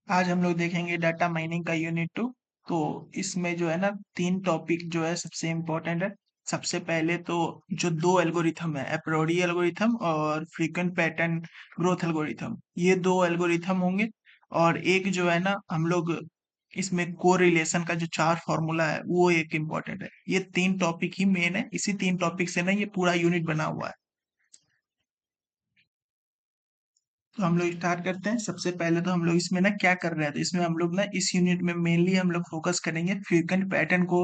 आज हम लोग देखेंगे डाटा माइनिंग का यूनिट 2। तो इसमें जो है ना 3 टॉपिक जो है सबसे इम्पोर्टेंट है। सबसे पहले तो जो 2 एल्गोरिथम है, एप्रोडी एल्गोरिथम और फ्रीक्वेंट पैटर्न ग्रोथ एल्गोरिथम, ये 2 एल्गोरिथम होंगे। और एक जो है ना हम लोग इसमें कोरिलेशन का जो 4 फॉर्मूला है वो एक इम्पोर्टेंट है। ये 3 टॉपिक ही मेन है, इसी 3 टॉपिक से ना ये पूरा यूनिट बना हुआ है। तो हम लोग स्टार्ट करते हैं। सबसे पहले तो हम लोग इसमें ना क्या कर रहे हैं, तो इसमें हम लोग ना इस यूनिट में मेनली हम लोग फोकस करेंगे फ्रीक्वेंट पैटर्न को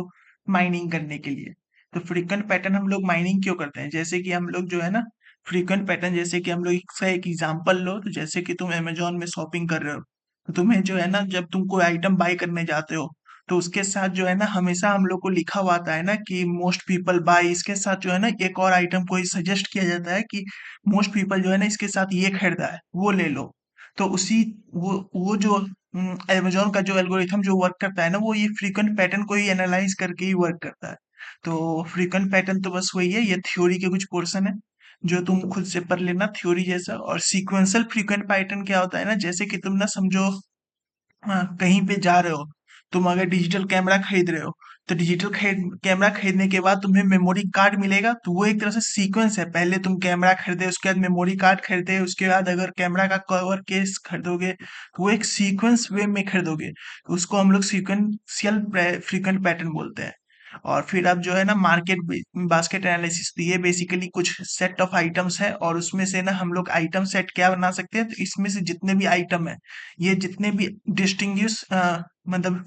माइनिंग करने के लिए। तो फ्रीक्वेंट पैटर्न हम लोग माइनिंग क्यों करते हैं, जैसे कि हम लोग जो है ना फ्रीक्वेंट पैटर्न, जैसे कि हम लोग इसका एक एग्जांपल लो, तो जैसे कि तुम अमेजोन में शॉपिंग कर रहे हो, तो तुम्हें जो है ना जब तुम कोई आइटम बाय करने जाते हो, तो उसके साथ जो है ना हमेशा हम लोग को लिखा हुआ आता है ना कि मोस्ट पीपल बाय, इसके साथ जो है ना एक और आइटम को सजेस्ट किया जाता है कि मोस्ट पीपल जो है ना इसके साथ ये खरीदा है, वो ले लो। तो उसी वो जो अमेज़न का जो एल्गोरिथम जो वर्क करता है ना, वो ये फ्रीक्वेंट पैटर्न को ही एनालाइज़ करके ही वर्क करता है। तो फ्रीक्वेंट पैटर्न तो बस वही है, ये थ्योरी के कुछ पोर्शन है, जो तुम खुद से पढ़ लेना थ्योरी जैसा। और सीक्वेंशियल फ्रीक्वेंट पैटर्न क्या होता है ना, जैसे कि तुम ना समझो, हाँ, कहीं पे जा रहे हो, तुम अगर डिजिटल कैमरा खरीद रहे हो, तो डिजिटल कैमरा खरीदने के बाद तुम्हें मेमोरी कार्ड मिलेगा। तो वो एक तरह से सीक्वेंस है, पहले तुम कैमरा खरीदे, उसके बाद मेमोरी कार्ड खरीदे, उसके बाद अगर कैमरा का कवर केस खरीदोगे, तो वो एक सीक्वेंस वे में खरीदोगे। तो उसको हम लोग सीक्वेंशियल फ्रीक्वेंट पैटर्न बोलते हैं। और फिर अब जो है ना मार्केट बास्केट एनालिसिस, तो ये बेसिकली कुछ सेट ऑफ आइटम्स है, और उसमें से ना हम लोग आइटम सेट क्या बना सकते हैं, तो इसमें से जितने भी आइटम है, ये जितने भी डिस्टिंग्विश मतलब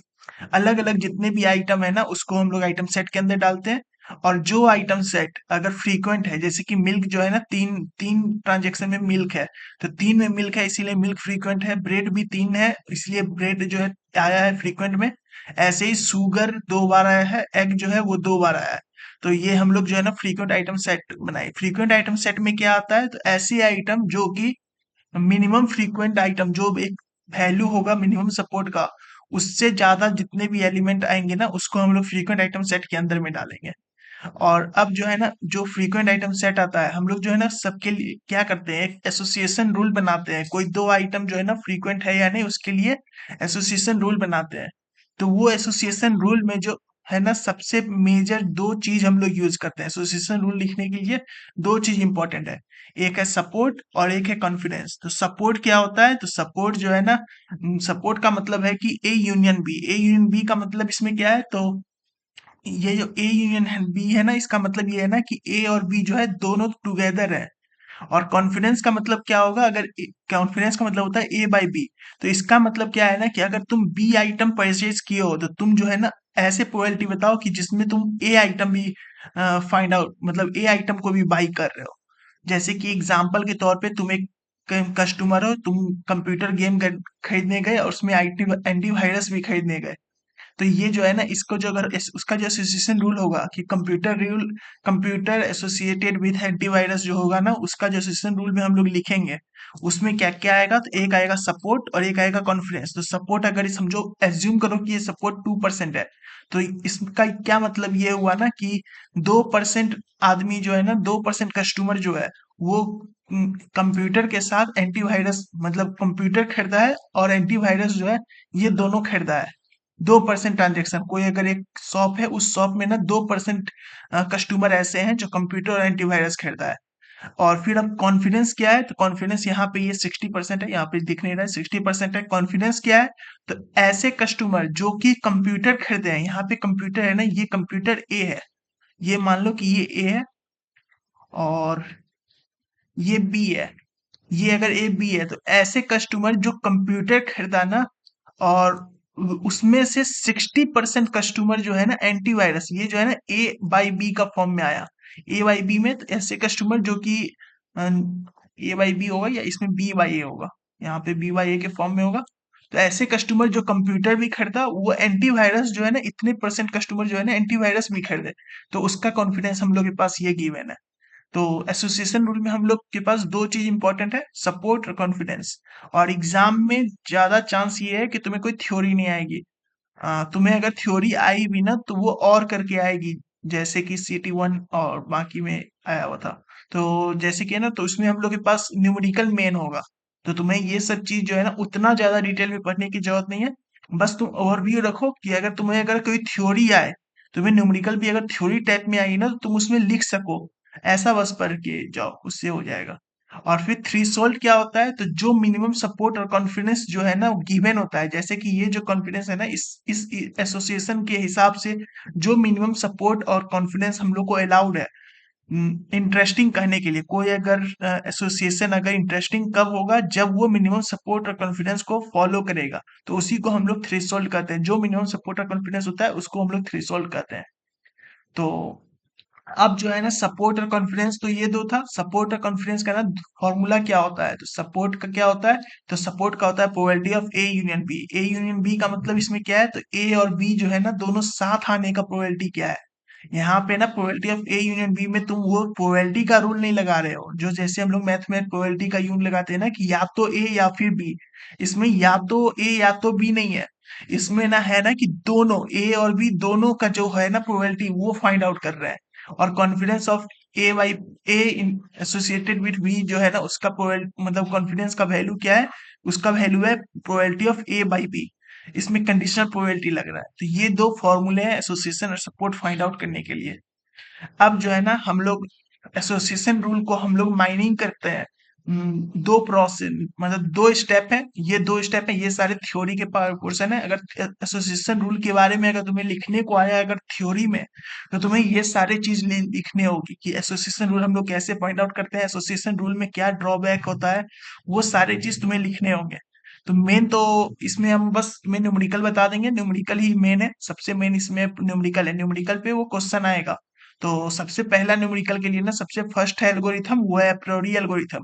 अलग अलग जितने भी आइटम है ना, उसको हम लोग आइटम सेट के अंदर डालते हैं। और जो आइटम सेट अगर फ्रीक्वेंट है, जैसे कि मिल्क जो है ना, तीन तीन ट्रांजेक्शन में मिल्क है, तो 3 में मिल्क है इसीलिए मिल्क फ्रीक्वेंट है। ब्रेड भी 3 है, इसलिए ब्रेड जो है आया है फ्रीक्वेंट में। ऐसे ही शुगर 2 बार आया है, एग जो है वो 2 बार आया है। तो ये हम लोग जो है ना फ्रीक्वेंट आइटम सेट बनाए। फ्रीक्वेंट आइटम सेट में क्या आता है, तो ऐसे आइटम जो कि मिनिमम फ्रीक्वेंट आइटम, जो एक वैल्यू होगा मिनिमम सपोर्ट का, उससे ज्यादा जितने भी एलिमेंट आएंगे ना, उसको हम लोग फ्रीक्वेंट आइटम सेट के अंदर में डालेंगे। और अब जो है ना जो फ्रीक्वेंट आइटम सेट आता है, हम लोग जो है ना सबके लिए क्या करते हैं, एक एसोसिएशन रूल बनाते हैं। कोई 2 आइटम जो है ना फ्रीक्वेंट है या नहीं, उसके लिए एसोसिएशन रूल बनाते हैं। तो वो एसोसिएशन रूल में जो है ना सबसे मेजर 2 चीज हम लोग यूज करते हैं एसोसिएशन रूल लिखने के लिए। 2 चीज इंपॉर्टेंट है, एक है सपोर्ट और एक है कॉन्फिडेंस। तो सपोर्ट क्या होता है, तो सपोर्ट जो है ना, सपोर्ट का मतलब है कि A union B. A union B का मतलब इसमें क्या है, तो ये जो ए यूनियन है बी है ना, इसका मतलब ये है ना कि ए और बी जो है दोनों टुगेदर है। और कॉन्फिडेंस का मतलब क्या होगा, अगर कॉन्फिडेंस का मतलब होता है ए बाई बी। तो इसका मतलब क्या है ना कि अगर तुम बी आइटम परचेज किए हो, तो तुम जो है ना ऐसे प्रोबेबिलिटी बताओ कि जिसमें तुम ए आइटम भी फाइंड आउट, मतलब ए आइटम को भी बाई कर रहे हो। जैसे कि एग्जाम्पल के तौर पे तुम एक कस्टमर हो, तुम कंप्यूटर गेम खरीदने गए और उसमें एंटीवायरस भी खरीदने गए। तो ये जो है ना, इसको जो अगर उसका जो एसोसिएशन रूल होगा कि कंप्यूटर एसोसिएटेड विद एंटीवायरस जो होगा ना, उसका जो एसोसिएशन रूल में हम लोग लिखेंगे, उसमें क्या क्या आएगा, तो एक आएगा सपोर्ट और एक आएगा कॉन्फिडेंस। तो सपोर्ट अगर समझो, एज्यूम करो कि ये सपोर्ट 2% है, तो इसका क्या मतलब ये हुआ ना कि 2% आदमी जो है ना, 2% कस्टमर जो है, वो कंप्यूटर के साथ एंटीवायरस, मतलब कंप्यूटर खरीदा है और एंटीवायरस जो है, ये दोनों खरीदा है। 2% ट्रांजेक्शन, कोई अगर एक शॉप है, उस शॉप में ना 2% कस्टमर ऐसे हैं जो कंप्यूटर और एंटीवायरस खरीदा है। और फिर अब कॉन्फिडेंस क्या है, तो कॉन्फिडेंस यहाँ पे ये 60% है, यहाँ पे दिख नहीं रहा है, 60% है। कॉन्फिडेंस क्या है, तो ऐसे कस्टमर जो कि कंप्यूटर खरीदे हैं, यहाँ पे कंप्यूटर है ना, ये कंप्यूटर ए है, ये मान लो कि ये ए है और ये बी है। ये अगर ए बी है, तो ऐसे कस्टमर जो कंप्यूटर खरीदा ना, और उसमें से 60% कस्टमर जो है ना एंटीवायरस, ये जो है ना ए बाई बी का फॉर्म में आया। ए बाई बी में, तो ऐसे कस्टमर जो कि ए बाई बी होगा या इसमें बी बाई ए होगा, यहाँ पे बी बाई ए के फॉर्म में होगा। तो ऐसे कस्टमर जो कंप्यूटर भी खरीदा, वो एंटीवायरस जो है ना, इतने परसेंट कस्टमर जो है ना एंटीवायरस भी खरीदे, तो उसका कॉन्फिडेंस हम लोग के पास ये गिवन है। तो एसोसिएशन रूल में हम लोग के पास 2 चीज इंपॉर्टेंट है, सपोर्ट और कॉन्फिडेंस। और एग्जाम में ज्यादा चांस ये है कि तुम्हें कोई थ्योरी नहीं आएगी। तुम्हें अगर थ्योरी आई भी ना, तो वो और करके आएगी, जैसे कि CT1 और बाकी में आया हुआ था। तो जैसे कि है ना, तो उसमें हम लोग के पास न्यूमेरिकल मेन होगा। तो तुम्हें ये सब चीज जो है ना उतना ज्यादा डिटेल में पढ़ने की जरूरत नहीं है। बस तुम ओवरव्यू रखो कि अगर तुम्हें अगर कोई थ्योरी आए, तुम्हें न्यूमेरिकल भी अगर थ्योरी टाइप में आई ना तो तुम उसमें लिख सको, ऐसा बस पढ़ के जाओ, उससे हो जाएगा। और फिर थ्रेशोल्ड क्या होता है, तो जो मिनिमम सपोर्ट और कॉन्फिडेंस जो है ना गिवन होता है, जैसे कि ये जो कॉन्फिडेंस है ना इस एसोसिएशन के हिसाब से जो मिनिमम सपोर्ट और कॉन्फिडेंस हम लोग को अलाउड है इंटरेस्टिंग कहने के लिए, कोई अगर एसोसिएशन अगर इंटरेस्टिंग कब होगा, जब वो मिनिमम सपोर्ट और कॉन्फिडेंस को फॉलो करेगा, तो उसी को हम लोग थ्रेशोल्ड कहते हैं। जो मिनिमम सपोर्ट और कॉन्फिडेंस होता है उसको हम लोग थ्रेशोल्ड कहते हैं। तो अब जो है ना सपोर्ट और कॉन्फिडेंस तो ये दो था। सपोर्ट और कॉन्फिडेंस का ना फॉर्मूला क्या होता है, तो सपोर्ट का क्या होता है, तो सपोर्ट का होता है probability of A union B. A union B का मतलब इसमें क्या है, तो ए और बी जो है ना दोनों साथ आने का प्रोबेबिलिटी क्या है। यहाँ पे ना probability of A union B में तुम वो प्रोबेबिलिटी का रूल नहीं लगा रहे हो, जो जैसे हम लोग मैथ में प्रोबेबिलिटी का यूज लगाते हैं ना कि या तो ए या फिर बी। इसमें या तो ए या तो बी नहीं है, इसमें ना है ना कि दोनों ए और बी दोनों का जो है ना प्रोबेबिलिटी वो फाइंड आउट कर रहे हैं। और confidence of A by A associated with B जो है ना उसका मतलब कॉन्फिडेंस का वैल्यू क्या है, उसका वैल्यू है probability of A by B. इसमें कंडीशनल प्रोबेबिलिटी लग रहा है। तो ये दो फॉर्मूले हैं एसोसिएशन और सपोर्ट फाइंड आउट करने के लिए। अब जो है ना हम लोग एसोसिएशन रूल को हम लोग माइनिंग करते हैं। दो प्रोसेस मतलब दो स्टेप है, ये दो स्टेप है, ये सारे थ्योरी के पोर्शन है। अगर एसोसिएशन रूल के बारे में अगर तुम्हें लिखने को आया अगर थ्योरी में, तो तुम्हें ये सारे चीज लिखने होगी कि एसोसिएशन रूल हम लोग कैसे पॉइंट आउट करते हैं, एसोसिएशन रूल में क्या ड्रॉबैक होता है, वो सारे चीज तुम्हें लिखने होंगे। तो मेन तो इसमें हम बस तुम्हें न्यूमेरिकल बता देंगे, न्यूमेरिकल ही मेन है, सबसे मेन इसमें न्यूमेरिकल है। न्यूमेरिकल पे वो क्वेश्चन आएगा। तो सबसे पहला न्यूमेरिकल के लिए ना सबसे फर्स्ट है एल्गोरिथम, वो है एप्रोडी एल्गोरिथम।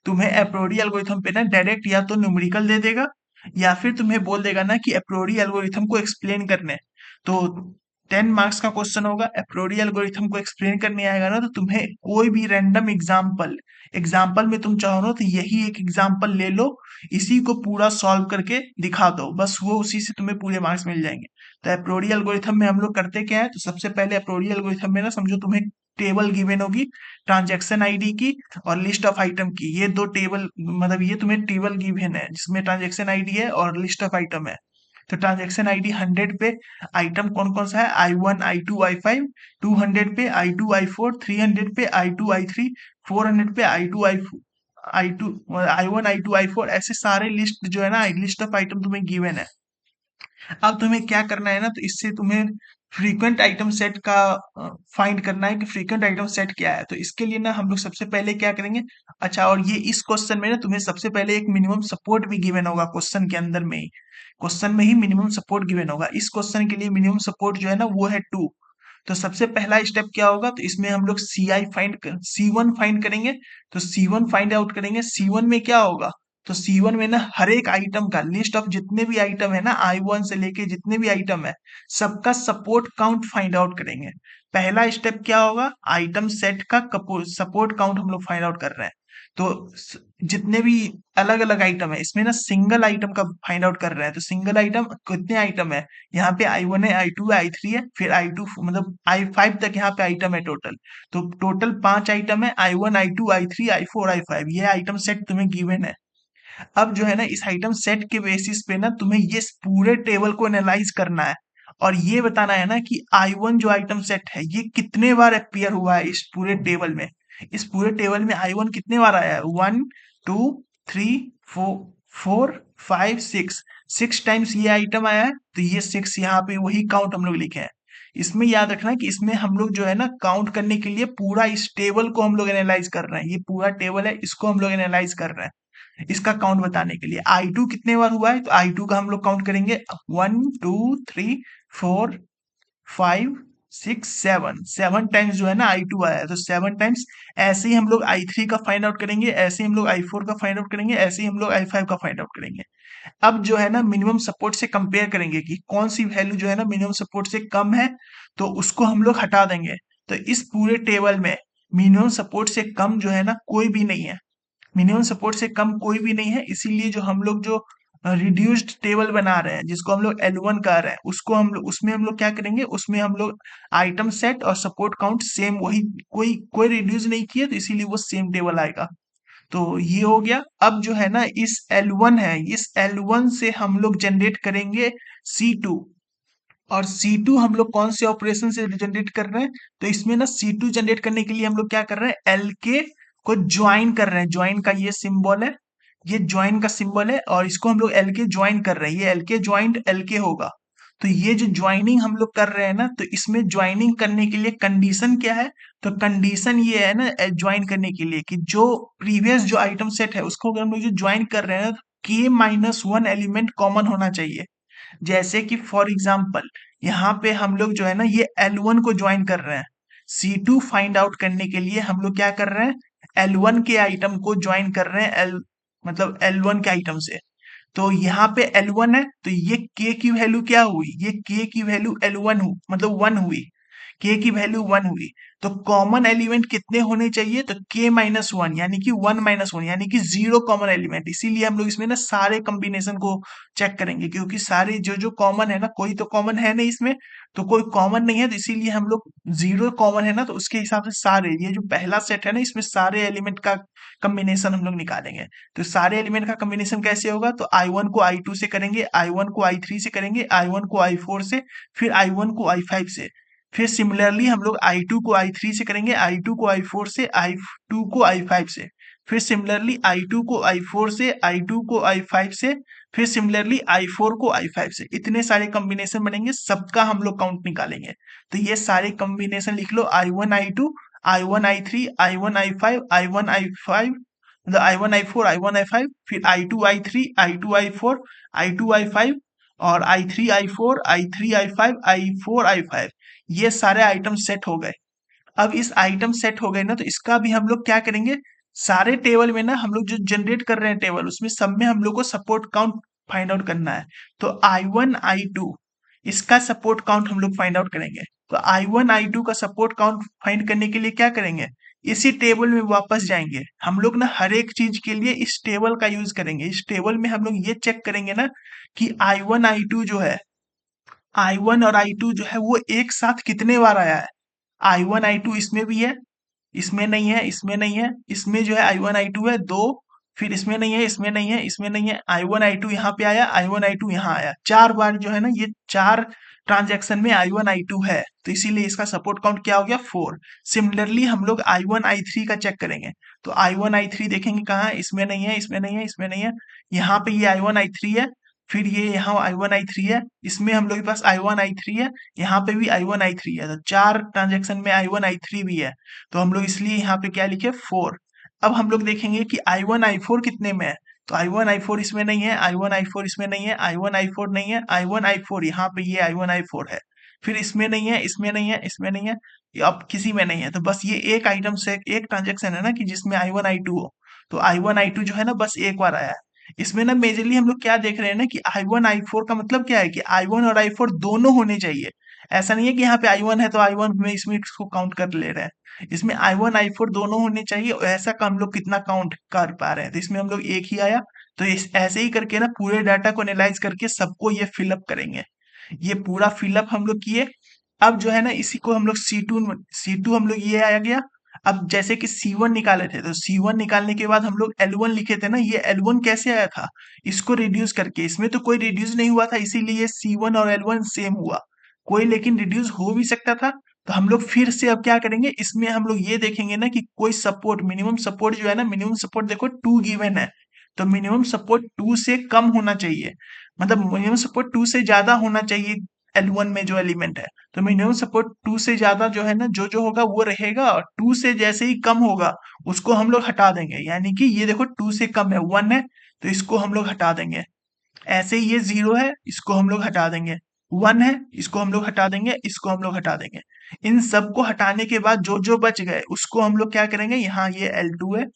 तुम्हें एप्रोडी एल्गोरिथम पे ना डायरेक्ट या तो न्यूमेरिकल दे देगा, या फिर तुम्हें बोल देगा ना कि एप्रोडी एल्गोरिथम को एक्सप्लेन करने। तो 10 मार्क्स का क्वेश्चन होगा, एप्रोडी एल्गोरिथम को एक्सप्लेन करने आएगा ना, तो तुम्हें कोई भी रैंडम एग्जाम्पल एग्जाम्पल में तुम चाहो ना तो यही एक एग्जाम्पल ले लो, इसी को पूरा सॉल्व करके दिखा दो, बस वो उसी से तुम्हें पूरे मार्क्स मिल जाएंगे। तो एप्रोडी एल्गोरिथम में हम लोग करते क्या है, तो सबसे पहले एप्रोडी एल्गोरिथम में ना समझो तुम्हें टेबल गिवन होगी ट्रांजैक्शन आईडी की और लिस्ट ऑफ आइटम की। ये दो टेबल मतलब ये तुम्हें टेबल गिवन है जिसमें ट्रांजैक्शन आईडी है और लिस्ट ऑफ आइटम है। तो ट्रांजैक्शन आईडी 100 पे आइटम कौन कौन सा है, I1 I2 I5। 200 पे I2 I4। 300 पे I2 I3। 400 पे I2 I2 I1 I2 I4। ऐसे सारे लिस्ट जो है ना लिस्ट ऑफ आइटम तुम्हें गिवन है। अब तुम्हें क्या करना है ना, तो इससे तुम्हें फ्रीक्वेंट आइटम सेट का फाइंड करना है कि फ्रीक्वेंट आइटम सेट क्या है। तो इसके लिए ना हम लोग सबसे पहले क्या करेंगे, अच्छा और ये इस क्वेश्चन में ना तुम्हें सबसे पहले एक मिनिमम सपोर्ट भी गिवन होगा क्वेश्चन के अंदर में ही, क्वेश्चन में ही मिनिमम सपोर्ट गिवन होगा। इस क्वेश्चन के लिए मिनिमम सपोर्ट जो है ना वो है 2। तो सबसे पहला स्टेप क्या होगा, तो इसमें हम लोग C1 फाइंड करेंगे। तो C1 फाइंड आउट करेंगे। C1 में क्या होगा, तो C1 में ना हर एक आइटम का लिस्ट ऑफ जितने भी आइटम है ना I1 से लेके जितने भी आइटम है सबका सपोर्ट काउंट फाइंड आउट करेंगे। पहला स्टेप क्या होगा, आइटम सेट का सपोर्ट काउंट हम लोग फाइंड आउट कर रहे हैं। तो जितने भी अलग अलग आइटम है इसमें ना सिंगल आइटम का फाइंड आउट कर रहे हैं। तो सिंगल आइटम कितने आइटम है, यहाँ पे I1 है I2 है I3 है, फिर I2 मतलब I5 तक यहाँ पे आइटम है टोटल। तो टोटल 5 आइटम है, I1 I2 I3 I4 I5, ये आइटम सेट तुम्हें गिवन है। अब जो है ना इस आइटम सेट के बेसिस पे ना तुम्हें ये पूरे टेबल को एनालाइज करना है और ये बताना है ना कि I1 जो आइटम सेट है ये कितने बार अपीयर हुआ है इस पूरे टेबल में। इस पूरे टेबल में I1 कितने बार आया है, 1 2 3 4 4 5 6, 6 टाइम्स ये आइटम आया है। तो ये 6 यहाँ पे वही काउंट हम लोग लिखे हैं। इसमें याद रखना कि इसमें हम लोग जो है ना काउंट करने के लिए पूरा इस टेबल को हम लोग एनालाइज कर रहे हैं। ये पूरा टेबल है, इसको हम लोग एनालाइज कर रहे हैं इसका काउंट बताने के लिए। I2 कितने बार हुआ है, तो I2 का हम लोग काउंट करेंगे 1 2 3 4 5 6 7, 7 टाइम्स जो है ना I2 आया है। तो 7 टाइम्स। ऐसे ही हम लोग I3 का फाइंड आउट करेंगे, ऐसे ही हम लोग I4 का फाइंड आउट करेंगे, ऐसे ही हम लोग I5 का फाइंड आउट करेंगे। अब जो है ना मिनिमम सपोर्ट से कंपेयर करेंगे कि कौन सी वैल्यू जो है ना मिनिमम सपोर्ट से कम है, तो उसको हम लोग हटा देंगे। तो इस पूरे टेबल में मिनिमम सपोर्ट से कम जो है ना कोई भी नहीं है, मिनिमम सपोर्ट से कम कोई भी नहीं है। इसीलिए जो हम लोग जो रिड्यूस्ड टेबल बना रहे हैं जिसको हम लोग L1 कह रहे हैं, उसको हम लोग उसमें हम लोग क्या करेंगे, उसमें हम लोग आइटम सेट और सपोर्ट काउंट सेम वही, कोई कोई रिड्यूस नहीं किया, तो इसीलिए वो सेम टेबल आएगा। तो ये हो गया। अब जो है ना इस L1 है, इस L1 से हम लोग जनरेट करेंगे C2। और C2 हम लोग कौन से ऑपरेशन से जनरेट कर रहे हैं? तो इसमें ना C2 जनरेट करने के लिए हम लोग क्या कर रहे हैं, LK को ज्वाइन कर रहे हैं। ज्वाइन का ये सिंबल है, ये ज्वाइन का सिंबल है, और इसको हम लोग LK ज्वाइन कर रहे हैं। ये LK ज्वाइंट LK होगा। तो ये जो ज्वाइनिंग हम लोग कर रहे हैं ना, तो इसमें ज्वाइनिंग करने के लिए कंडीशन क्या है? तो कंडीशन ये है ना ज्वाइन करने के लिए कि जो प्रीवियस जो आइटम सेट है उसको अगर हम लोग जो ज्वाइन कर रहे हैं ना, K-1 एलिमेंट कॉमन होना चाहिए। जैसे कि फॉर एग्जाम्पल यहाँ पे हम लोग जो है ना ये L1 को ज्वाइन कर रहे हैं। C2 फाइंड आउट करने के लिए हम लोग क्या कर रहे हैं, L1 के आइटम को ज्वाइन कर रहे हैं, L मतलब L1 के आइटम से। तो यहाँ पे L1 है, तो ये K की वैल्यू क्या हुई, ये K की वैल्यू L1 मतलब 1 हुई। K की वैल्यू 1 हुई। तो कॉमन एलिमेंट कितने होने चाहिए, तो K-1 यानी कि 1-1 यानी कि 0 कॉमन एलिमेंट। इसीलिए हम लोग इसमें ना सारे कॉम्बिनेशन को चेक करेंगे, क्योंकि सारे जो जो कॉमन है ना, कोई तो कॉमन है नहीं इसमें, तो कोई कॉमन नहीं है, तो इसीलिए हम लोग 0 कॉमन है ना, तो उसके हिसाब से सारे ये जो पहला सेट है ना, इसमें सारे एलिमेंट का कॉम्बिनेशन हम लोग निकालेंगे। तो सारे एलिमेंट का कॉम्बिनेशन कैसे होगा, तो I1 को I2 से करेंगे, I1 को I3 से करेंगे, I1 को I4 से, फिर I1 को I5 से। फिर सिमिलरली हम लोग I2 को I3 से करेंगे, I2 को I4 से, I2 को I5 से। फिर सिमिलरली I2 को I4 से, I2 को I5 से, फिर सिमिलरली I4 को I5 से। इतने सारे कॉम्बिनेशन बनेंगे, सबका हम लोग काउंट निकालेंगे। तो ये सारे कॉम्बिनेशन लिख लो, I1 I2, I1 I3, I1 I5, I1 I5, मतलब I1 I4, I1 I5, फिर I2 I3, I2 I4, I2 I5, और I3 I4, I3 I5, I4 I5। ये सारे आइटम सेट हो गए। अब इस आइटम सेट हो गए ना, तो इसका भी हम लोग क्या करेंगे, सारे टेबल में ना हम लोग जो जनरेट कर रहे हैं टेबल, उसमें सब में हम लोग को सपोर्ट काउंट फाइंड आउट करना है। तो I1 I2 इसका सपोर्ट काउंट हम लोग फाइंड आउट करेंगे। तो I1 I2 का सपोर्ट काउंट फाइंड करने के लिए क्या करेंगे, इसी टेबल में वापस जाएंगे। हम लोग ना हर एक चीज के लिए इस टेबल का यूज करेंगे। इस टेबल में हम लोग ये चेक करेंगे ना कि I1 I2 जो है, I1 और I2 जो है वो एक साथ कितने बार आया है। I1 I2 इसमें भी है, इसमें नहीं है, इसमें नहीं है, इसमें जो है I1 I2 है दो, फिर इसमें नहीं है, इसमें नहीं है, इसमें नहीं है, I1 I2 यहाँ पे आया, I1 I2 यहाँ आया, 4 बार जो है ना, ये 4 ट्रांजैक्शन में I1 I2 है, तो इसीलिए इसका सपोर्ट काउंट क्या हो गया, 4। सिमिलरली हम लोग I1 I3 का चेक करेंगे। तो I1 I3 देखेंगे कहाँ है, इसमें नहीं है, इसमें नहीं है, इसमें नहीं है, यहाँ पे ये I1 I3 है, फिर ये यहाँ I1 I3 है, इसमें हम लोग के पास I1 I3 है, यहाँ पे भी I1 I3 है, तो 4 ट्रांजेक्शन में I1 I3 भी है। तो हम लोग इसलिए यहाँ पे क्या लिखे, 4। अब हम लोग देखेंगे कि I1 I4 कितने में है, तो I1 I4 इसमें नहीं है, I1 I4 इसमें नहीं है, I1 I4 नहीं है, I1 I4 यहाँ पे ये I1 I4 है, फिर इसमें नहीं है, इसमें नहीं है, इसमें नहीं है, ये अब किसी में नहीं है। तो बस ये एक आइटम से एक ट्रांजेक्शन है ना कि जिसमें I1 I2 हो, तो I1 I2 जो है ना बस एक बार आया है। इसमें ना मेजरली हम लोग क्या देख रहे हैं ना कि I1 I4 का मतलब क्या है कि I1 और I4 दोनों होने चाहिए। ऐसा नहीं है कि यहाँ पे I1 है तो I1 में इसमें इसको काउंट कर ले रहे हैं। इसमें I1 I4 दोनों होने चाहिए, और ऐसा का हम लोग कितना काउंट कर पा रहे हैं, तो इसमें हम लोग एक ही आया। तो इस ऐसे ही करके ना पूरे डाटा को एनालाइज करके सबको ये फिलअप करेंगे। ये पूरा फिलअप हम लोग किए। अब जो है ना इसी को हम लोग C2 हम लोग ये आ गया। अब जैसे कि C1 निकाले थे, तो C1 निकालने के बाद हम लोग L1 लिखे थे ना, ये L1 कैसे आया था, इसको रिड्यूस करके। इसमें तो कोई रिड्यूस नहीं हुआ था, इसीलिए C1 और L1 सेम हुआ। कोई लेकिन रिड्यूस हो भी सकता था। तो हम लोग फिर से अब क्या करेंगे, इसमें हम लोग ये देखेंगे ना कि कोई सपोर्ट, मिनिमम सपोर्ट जो है ना, मिनिमम सपोर्ट देखो 2 गिवन है, तो मिनिमम सपोर्ट 2 से कम होना चाहिए, मतलब मिनिमम सपोर्ट 2 से ज्यादा होना चाहिए L1 में जो एलिमेंट है। तो मिनिमम सपोर्ट 2 से ज्यादा जो है ना, जो जो होगा वो रहेगा, और 2 से जैसे ही कम होगा उसको हम लोग हटा देंगे। यानी कि ये देखो 2 से कम है, 1 है, तो इसको हम लोग हटा देंगे। ऐसे ही ये 0 है, इसको हम लोग हटा देंगे। 1 है, इसको हम लोग हटा देंगे, इसको हम लोग हटा देंगे। इन सबको हटाने के बाद जो जो बच गए उसको हम लोग क्या करेंगे, यहाँ ये L2 है,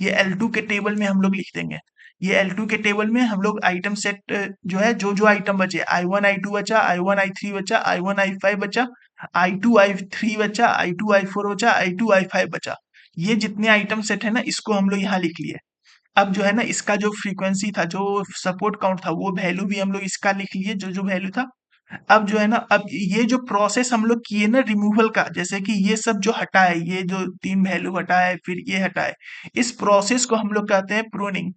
ये L2 के टेबल में हम लोग लिख देंगे। ये L2 के टेबल में हम लोग आइटम सेट जो है, जो जो आइटम बचे, I1 I2 बचा, I1 I3 बचा, I1 I5 बचा, I2 I3 बचा, I2 I4 बचा, I2 I5 बचा। ये जितने आइटम सेट है ना, इसको हम लोग यहाँ लिख लिए। अब जो है ना इसका जो फ्रीक्वेंसी था, जो सपोर्ट काउंट था, वो वैल्यू भी हम लोग इसका लिख लिए, जो जो वैल्यू था। अब जो है ना, अब ये जो प्रोसेस हम लोग किए ना रिमूवल का, जैसे कि ये सब जो हटाए, ये जो 3 वैल्यू हटाए, फिर ये हटाए, इस प्रोसेस को हम लोग कहते हैं प्रूनिंग।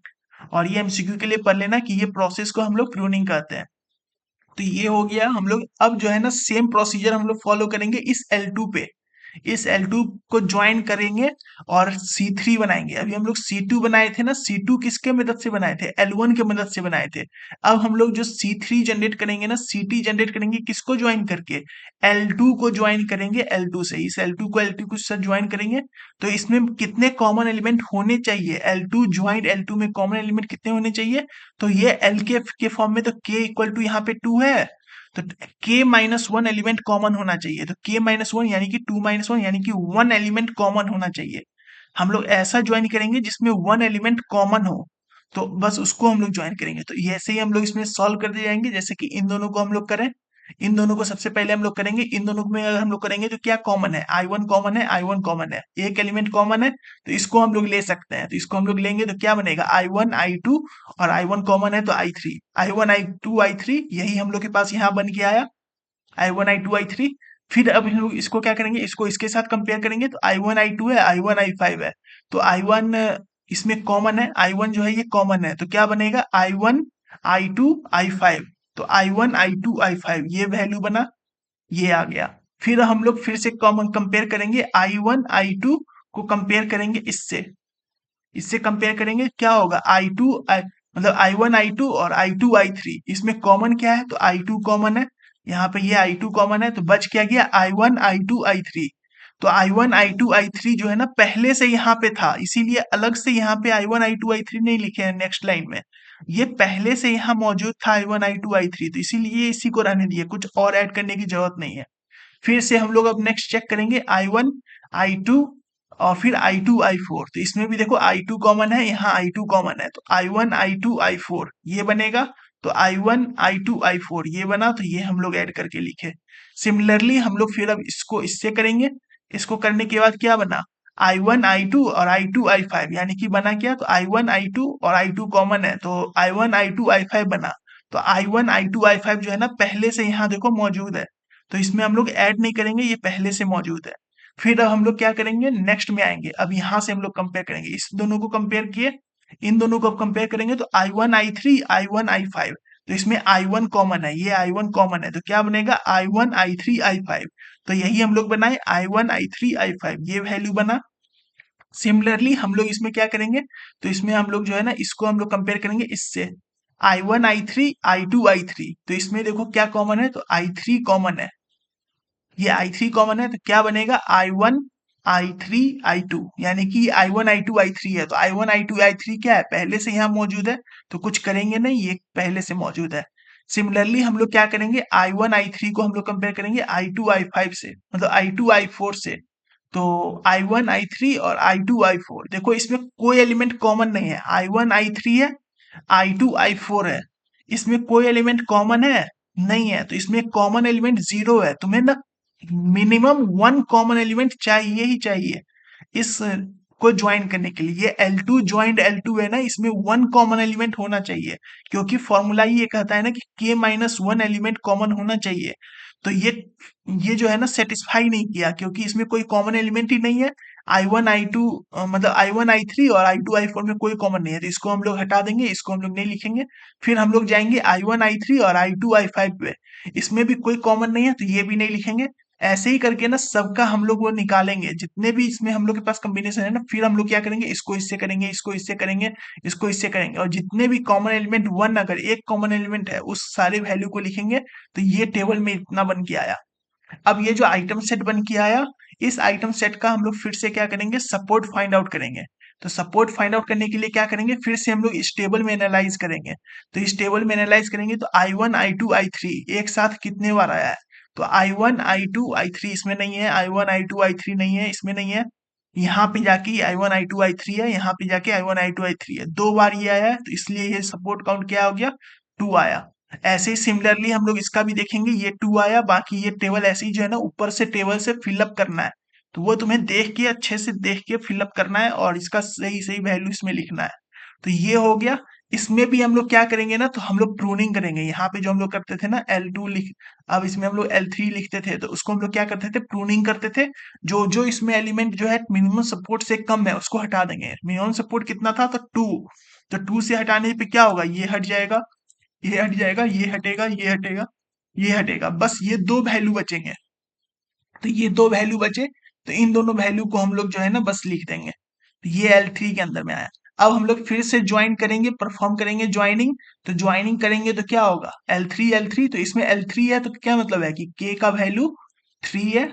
और ये एमसीक्यू के लिए पढ़ लेना कि ये प्रोसेस को हम लोग प्रूनिंग कहते हैं। तो ये हो गया हम लोग। अब जो है ना सेम प्रोसीजर हम लोग फॉलो करेंगे इस L2 पे। इस L2 को ज्वाइन करेंगे और C3 बनाएंगे। अभी हम लोग C2 बनाए थे ना, C2 किसके मदद से बनाए थे? L1 के मदद से बनाए थे। अब हम लोग जो C3 जनरेट करेंगे ना, CT जनरेट करेंगे किसको ज्वाइन करके? L2 को ज्वाइन करेंगे L2 से। इस L2 को L2 के साथ ज्वाइन करेंगे तो इसमें कितने कॉमन एलिमेंट होने चाहिए? L2 ज्वाइंट L2 में कॉमन एलिमेंट कितने होने चाहिए? तो ये L के फॉर्म में, तो K इक्वल टू यहाँ पे 2 है, तो k minus one element common होना चाहिए। तो k माइनस वन यानी कि 2 - 1 यानी कि वन एलिमेंट कॉमन होना चाहिए। हम लोग ऐसा ज्वाइन करेंगे जिसमें वन एलिमेंट कॉमन हो, तो बस उसको हम लोग ज्वाइन करेंगे। तो ये ऐसे ही हम लोग इसमें सॉल्व कर दे जाएंगे, जैसे कि इन दोनों को हम लोग करें। इन दोनों को सबसे पहले हम लोग करेंगे, इन दोनों में अगर हम लोग करेंगे तो क्या कॉमन है? I1 कॉमन है, I1 कॉमन है, एक एलिमेंट कॉमन है, तो इसको हम लोग ले सकते हैं। तो इसको हम लोग लेंगे तो क्या बनेगा? I1 I2, और I1 कॉमन है तो I3, I1 I2 I3, यही हम लोग के पास यहाँ बन के आया, I1 I2 I3। फिर अब हम लोग इसको क्या करेंगे, इसको इसके साथ कंपेयर करेंगे, तो I1 I2 है, I1 I5 है। तो I1 इसमें कॉमन है, I1 जो है ये कॉमन है, तो क्या बनेगा? I1 I2 I5। तो I1 I2 I5 ये वैल्यू बना, ये आ गया। फिर हम लोग फिर से कॉमन कंपेयर करेंगे, I1 I2 को कंपेयर करेंगे इससे, इससे कंपेयर करेंगे क्या होगा? मतलब I1 I2 और I2 I3, इसमें कॉमन क्या है? तो I2 कॉमन है, यहाँ पे ये I2 कॉमन है, तो बच क्या गया? I1 I2 I3। तो I1 I2 I3 जो है ना पहले से यहाँ पे था, इसीलिए अलग से यहाँ पे I1 I2 I3 नहीं लिखे हैं नेक्स्ट लाइन में। ये पहले से यहाँ मौजूद था I1 I2 I3, तो इसीलिए इसी को रहने दिए, कुछ और ऐड करने की जरूरत नहीं है। फिर से हम लोग अब नेक्स्ट चेक करेंगे, I1 I2 और फिर I2 I4। तो इसमें भी देखो I2 कॉमन है, यहाँ I2 कॉमन है, तो I1 I2 I4 ये बनेगा। तो I1 I2 I4 ये बना, तो ये हम लोग ऐड करके लिखे। सिमिलरली हम लोग फिर अब इसको इससे करेंगे। इसको करने के बाद क्या बना? I1 I2 और I2 I5, यानी कि बना क्या? तो I1 I2 और I2 कॉमन है, तो I1 I2 I5 बना। तो I1 I2 I5 जो है ना पहले से यहाँ देखो मौजूद है, तो इसमें हम लोग ऐड नहीं करेंगे, ये पहले से मौजूद है। फिर अब हम लोग क्या करेंगे, नेक्स्ट में आएंगे। अब यहाँ से हम लोग कंपेयर करेंगे, इस दोनों को कंपेयर किए, इन दोनों को अब कंपेयर करेंगे, तो I1 I3 I1 I5, तो इसमें I1 कॉमन है, ये I1 कॉमन है, तो क्या बनेगा? I1 I3 I5। तो यही हम लोग बनाए, I1 I3 I5 ये वैल्यू बना। सिमिलरली हम लोग इसमें क्या करेंगे, तो इसमें हम लोग जो है ना इसको हम लोग कंपेयर करेंगे इससे, I1 I3 I2 I3। तो इसमें देखो क्या कॉमन है, तो I3 कॉमन है, ये I3 कॉमन है, तो क्या बनेगा? I1 I3 I2, यानी कि I1 I2 I3 है, तो I1 I2 I3 क्या है? पहले से यहाँ मौजूद है, तो कुछ करेंगे नहीं, ये पहले से मौजूद है। सिमिलरली हम लोग क्या करेंगे, I1 I3 को हम लोग कंपेयर करेंगे I2 I5 से, मतलब I2 I4 से। तो I1 I3 और I2 I4, देखो इसमें कोई एलिमेंट कॉमन नहीं है, I1 I3 है, I2 I4 है, इसमें कोई एलिमेंट कॉमन है नहीं है, तो इसमें कॉमन एलिमेंट जीरो है। तुम्हें ना मिनिमम वन कॉमन एलिमेंट चाहिए ही चाहिए इस को ज्वाइन करने के लिए। ये L2 ज्वाइंट L2 है ना, इसमें वन कॉमन एलिमेंट होना चाहिए, क्योंकि फॉर्मूला ये कहता है ना कि k-1 एलिमेंट कॉमन होना चाहिए। तो ये जो है ना सेटिस्फाई नहीं किया, क्योंकि इसमें कोई कॉमन एलिमेंट ही नहीं है। I1 I2 मतलब I1 I3 और I2 I4 में कोई कॉमन नहीं है, तो इसको हम लोग हटा देंगे, इसको हम लोग नहीं लिखेंगे। फिर हम लोग जाएंगे I1 I3 और I2 I5 पे, इसमें भी कोई कॉमन नहीं है, तो ये भी नहीं लिखेंगे। ऐसे ही करके ना सबका हम लोग वो निकालेंगे, जितने भी इसमें हम लोग के पास कॉम्बिनेशन है ना, फिर हम लोग क्या करेंगे, इसको इससे करेंगे, इसको इससे करेंगे, इसको इससे करेंगे, और जितने भी कॉमन एलिमेंट वन, अगर एक कॉमन एलिमेंट है उस सारे वैल्यू को लिखेंगे, तो ये टेबल में इतना बन के आया। अब ये जो आइटम सेट बन के आया, इस आइटम सेट का हम लोग फिर से क्या करेंगे, सपोर्ट फाइंड आउट करेंगे। तो सपोर्ट फाइंड आउट करने के लिए क्या करेंगे, फिर से हम लोग इस टेबल में एनालाइज करेंगे। तो इस टेबल में एनालाइज करेंगे, तो I1 I2 I3 एक साथ कितने बार आया है? तो I1 I2 I3 इसमें नहीं है, I1 I2 I3 नहीं है, इसमें नहीं है। यहाँ पे जाके I1 I2 I3 है, यहाँ पे जाके I1 I2 I3 है, दो बार ये आया है, तो इसलिए ये सपोर्ट काउंट क्या हो गया? 2 आया। ऐसे ही सिमिलरली हम लोग इसका भी देखेंगे, ये 2 आया, बाकी ये टेबल ऐसे ही जो है ना ऊपर से टेबल से फिलअप करना है, तो वो तुम्हें देख के अच्छे से देख के फिलअप करना है, और इसका सही सही वैल्यू इसमें लिखना है। तो ये हो गया। इसमें भी हम लोग क्या करेंगे ना, तो हम लोग प्रूनिंग करेंगे। यहाँ पे जो हम लोग करते थे ना L2 लिख, अब इसमें हम लोग L3 लिखते थे, तो उसको हम लोग क्या करते थे, प्रूनिंग करते थे। जो जो इसमें एलिमेंट जो है मिनिमम सपोर्ट से कम है उसको हटा देंगे। मिनिमम सपोर्ट कितना था, तो 2, तो 2 से हटाने पे क्या होगा, ये हट जाएगा, ये हट जाएगा, ये हटेगा, ये हटेगा, ये हटेगा, बस ये दो वैल्यू बचेंगे। तो ये दो वैल्यू बचे, तो इन दोनों वैल्यू को हम लोग जो है ना बस लिख देंगे। तो ये L3 के अंदर में आया। अब हम लोग फिर से ज्वाइन करेंगे, परफॉर्म करेंगे ज्वाइनिंग। तो ज्वाइनिंग करेंगे तो क्या होगा, L3 तो इसमें L3 है, तो क्या मतलब है कि K का वैल्यू 3 है।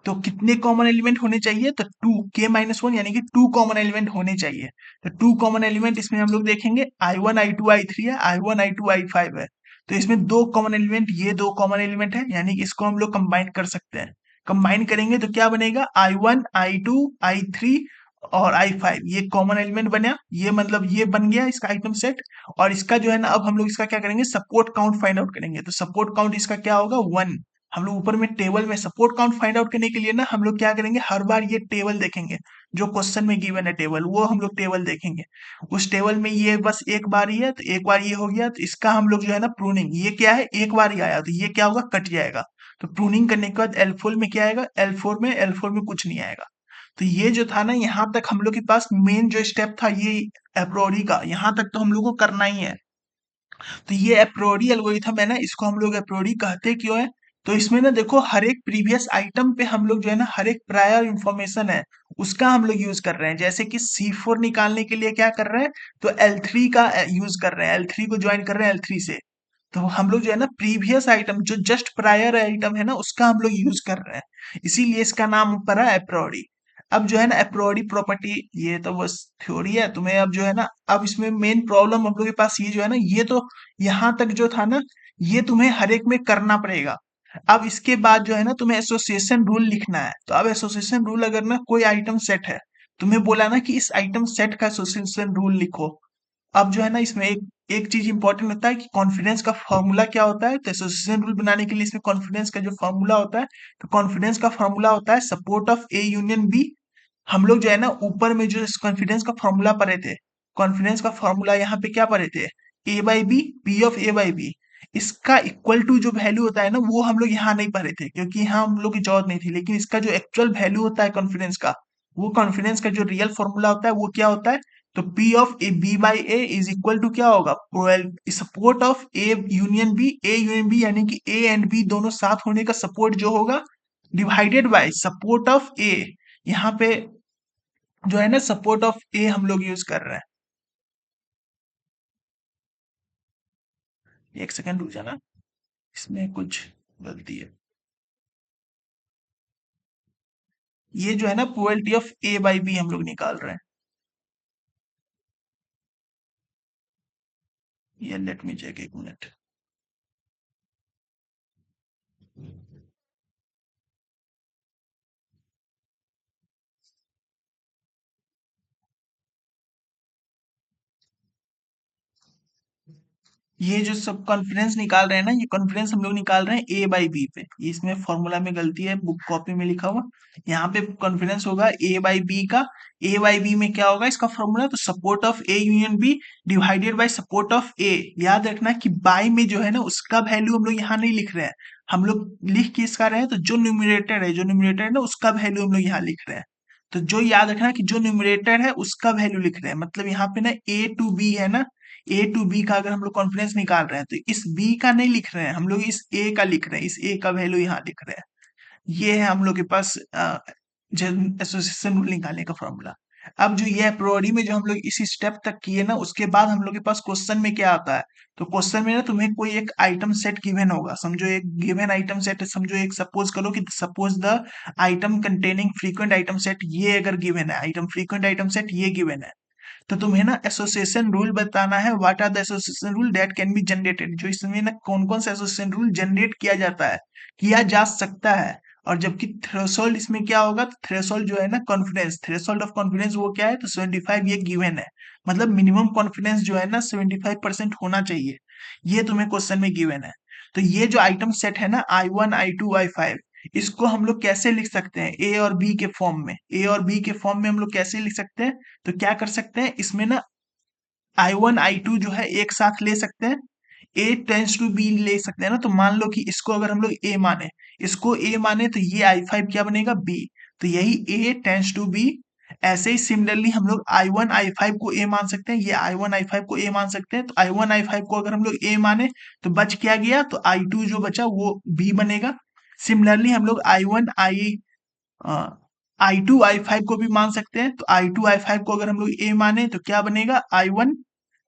तो कितने कॉमन एलिमेंट होने चाहिए, तो 2 K-1 यानी कि 2 कॉमन एलिमेंट होने चाहिए। तो 2 कॉमन एलिमेंट इसमें हम लोग देखेंगे, I1 I2 I3 है, I1 I2 I5 है। तो इसमें दो कॉमन एलिमेंट, ये दो कॉमन एलिमेंट है, यानी कि इसको हम लोग कंबाइन कर सकते हैं। कंबाइन करेंगे तो क्या बनेगा, I1 I2 I3 और I5, ये कॉमन एलिमेंट बना, ये मतलब ये बन गया इसका आइटम सेट। और इसका जो है ना, अब हम लोग इसका क्या करेंगे, सपोर्ट काउंट फाइंड आउट करेंगे। तो सपोर्ट काउंट इसका क्या होगा, 1। हम लोग ऊपर में टेबल में सपोर्ट काउंट फाइंड आउट करने के लिए ना हम लोग क्या करेंगे, हर बार ये टेबल देखेंगे, जो क्वेश्चन में गिवन है टेबल, वो हम लोग टेबल देखेंगे। उस टेबल में ये बस एक बार ही है, तो एक बार ये हो गया, तो इसका हम लोग जो है ना प्रूनिंग, ये क्या है, एक बार ही आया, तो ये क्या होगा, कट जाएगा। तो प्रूनिंग करने के बाद L4 में क्या आएगा, L4 में कुछ नहीं आएगा। तो ये जो था ना, यहाँ तक हम लोग के पास मेन जो स्टेप था ये एप्रोरी का, यहाँ तक तो हम लोग को करना ही है। तो ये एप्रोरी एल्गोरिथम है ना, इसको हम लोग एप्रोरी कहते क्यों है, तो इसमें ना देखो, हर एक प्रीवियस आइटम पे हम लोग जो है ना, हर एक प्रायर इंफॉर्मेशन है उसका हम लोग यूज कर रहे हैं। जैसे कि C4 निकालने के लिए क्या कर रहे हैं, तो L3 का यूज कर रहे हैं, L3 को ज्वाइन कर रहे हैं L3 से। तो हम लोग जो है ना, प्रीवियस आइटम जो जस्ट प्रायर आइटम है ना, उसका हम लोग यूज कर रहे हैं, इसीलिए इसका नाम पड़ा एप्रोरी। अब जो है ना, एप्रोरी प्रॉपर्टी, ये तो बस थ्योरी है, तुम्हें अब जो है ना, अब इसमें मेन प्रॉब्लम हम लोग के पास ये जो है ना, ये तो यहाँ तक जो था ना, ये तुम्हें हर एक में करना पड़ेगा। अब इसके बाद जो है ना, तुम्हें एसोसिएशन रूल लिखना है। तो अब एसोसिएशन रूल, अगर ना कोई आइटम सेट है, तुम्हें बोला ना कि इस आइटम सेट का एसोसिएशन रूल लिखो। अब जो है ना, इसमें एक एक चीज इंपॉर्टेंट होता है कि कॉन्फिडेंस का फॉर्मूला क्या होता है। तो एसोसिएशन रूल बनाने के लिए इसमें कॉन्फिडेंस का जो फॉर्मूला होता है, तो कॉन्फिडेंस का फॉर्मूला होता है support of A union B. हम लोग जो है ना, ऊपर में जो कॉन्फिडेंस का फॉर्मूला पढ़े थे, कॉन्फिडेंस का फॉर्मूला यहाँ पे क्या पढ़े थे, A by B, P of A by B, इसका इक्वल टू जो वैल्यू होता है ना, वो हम लोग यहाँ नहीं पढ़े थे, क्योंकि यहाँ हम लोग की जरूरत नहीं थी। लेकिन इसका जो एक्चुअल वैल्यू होता है कॉन्फिडेंस का, वो कॉन्फिडेंस का जो रियल फॉर्मूला होता है वो क्या होता है, तो P of A B by A is equal to क्या होगा, support of A union B, A union B यानी कि ए एंड बी दोनों साथ होने का सपोर्ट जो होगा, डिवाइडेड बाय सपोर्ट ऑफ ए। यहाँ पे जो है ना, सपोर्ट ऑफ ए हम लोग यूज कर रहे हैं। एक सेकंड रुक जाना, इसमें कुछ गलती है। ये जो है ना, probability of A by B हम लोग निकाल रहे हैं। ये लेट मी चेक, एक मिनट। ये जो सब कॉन्फिडेंस निकाल रहे हैं ना, ये कॉन्फिडेंस हम लोग निकाल रहे हैं ए बाई बी पे। ये इसमें फॉर्मूला में गलती है, बुक कॉपी में लिखा हुआ। यहाँ पे कॉन्फिडेंस होगा ए बाई बी का। ए बाई बी में क्या होगा इसका फॉर्मूला, तो support of A union B divided by support of A. याद रखना कि बाई में जो है ना, उसका वैल्यू हम लोग यहाँ नहीं लिख रहे हैं, हम लोग लिख किसका रहे हैं, तो जो न्यूमरेटर है, जो न्यूमरेटर है ना, उसका वैल्यू हम लोग यहाँ लिख रहे हैं। तो जो याद रखना कि जो न्यूमरेटर है उसका वैल्यू लिख रहे हैं, मतलब यहाँ पे ना ए टू बी है ना, ए टू बी का अगर हम लोग कॉन्फिडेंस निकाल रहे हैं, तो इस बी का नहीं लिख रहे हैं, हम लोग इस ए का लिख रहे हैं, इस ए का वैल्यू यहाँ लिख रहे हैं। ये है हम लोग के पास एसोसिएशन रूल निकालने का फॉर्मूला। अब जो ये प्रोरी में जो हम लोग इसी स्टेप तक किए ना, उसके बाद हम लोग के पास क्वेश्चन में क्या आता है, तो क्वेश्चन में ना तुम्हें कोई एक आइटम सेट गिवन होगा। समझो एक गिवन आइटम सेट, समझो एक सपोज करो कि suppose the item containing frequent item set, ये अगर गिवन है, आइटम फ्रीक्वेंट आइटम सेट ये गिवन है, तो तुम्हें ना एसोसिएशन रूल बताना है। What are the association rule that can be generated, जो इसमें ना कौन कौन सा एसोसिएशन रूल जनरेट किया जाता है, किया जा सकता है। और जबकि थ्रेशोल्ड इसमें क्या होगा, तो थ्रेशोल्ड जो है ना, कॉन्फिडेंस, थ्रेशोल्ड ऑफ कॉन्फिडेंस वो क्या है, तो 75 ये गिवन है। मतलब मिनिमम कॉन्फिडेंस जो है ना 75% होना चाहिए, ये तुम्हें क्वेश्चन में गिवन है। तो ये जो आइटम सेट है ना, I1 I2 I5, इसको हम लोग कैसे लिख सकते हैं, ए और बी के फॉर्म में, ए और बी के फॉर्म में हम लोग कैसे लिख सकते हैं, तो क्या कर सकते हैं इसमें ना, I1 I2 जो है एक साथ ले सकते हैं, ए टेंस टू बी ले सकते हैं ना। तो मान लो कि इसको अगर हम लोग ए माने, इसको ए माने तो ये I5 क्या बनेगा, बी। तो यही ए टेंस टू बी। ऐसे ही सिमिलरली हम लोग I1 I5 को ए मान सकते हैं, ये I1 I5 को ए मान सकते हैं। तो I1 I5 को अगर हम लोग ए माने तो बच क्या गया, तो I2 जो बचा वो बी बनेगा। सिमिलरली हम लोग I2 I5 को भी मान सकते हैं। तो I2 I5 को अगर हम लोग ए माने तो क्या बनेगा, I1।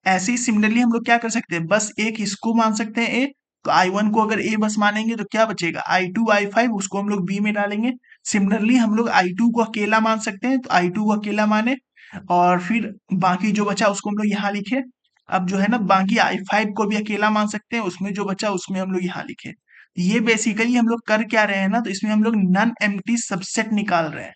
ऐसे ही सिमिलरली हम लोग क्या कर सकते हैं, बस एक इसको मान सकते हैं ए। तो I1 को अगर ए बस मानेंगे तो क्या बचेगा, I2 I5 उसको हम लोग बी में डालेंगे। सिमिलरली हम लोग I2 को अकेला मान सकते हैं, तो I2 को अकेला माने और फिर बाकी जो बचा उसको हम लोग यहाँ लिखे। अब जो है ना बाकी I5 को भी अकेला मान सकते हैं, उसमें जो बचा उसमें हम लोग यहाँ लिखे। ये बेसिकली हम लोग कर क्या रहे हैं ना, तो इसमें हम लोग नन एम्प्टी सबसेट निकाल रहे हैं।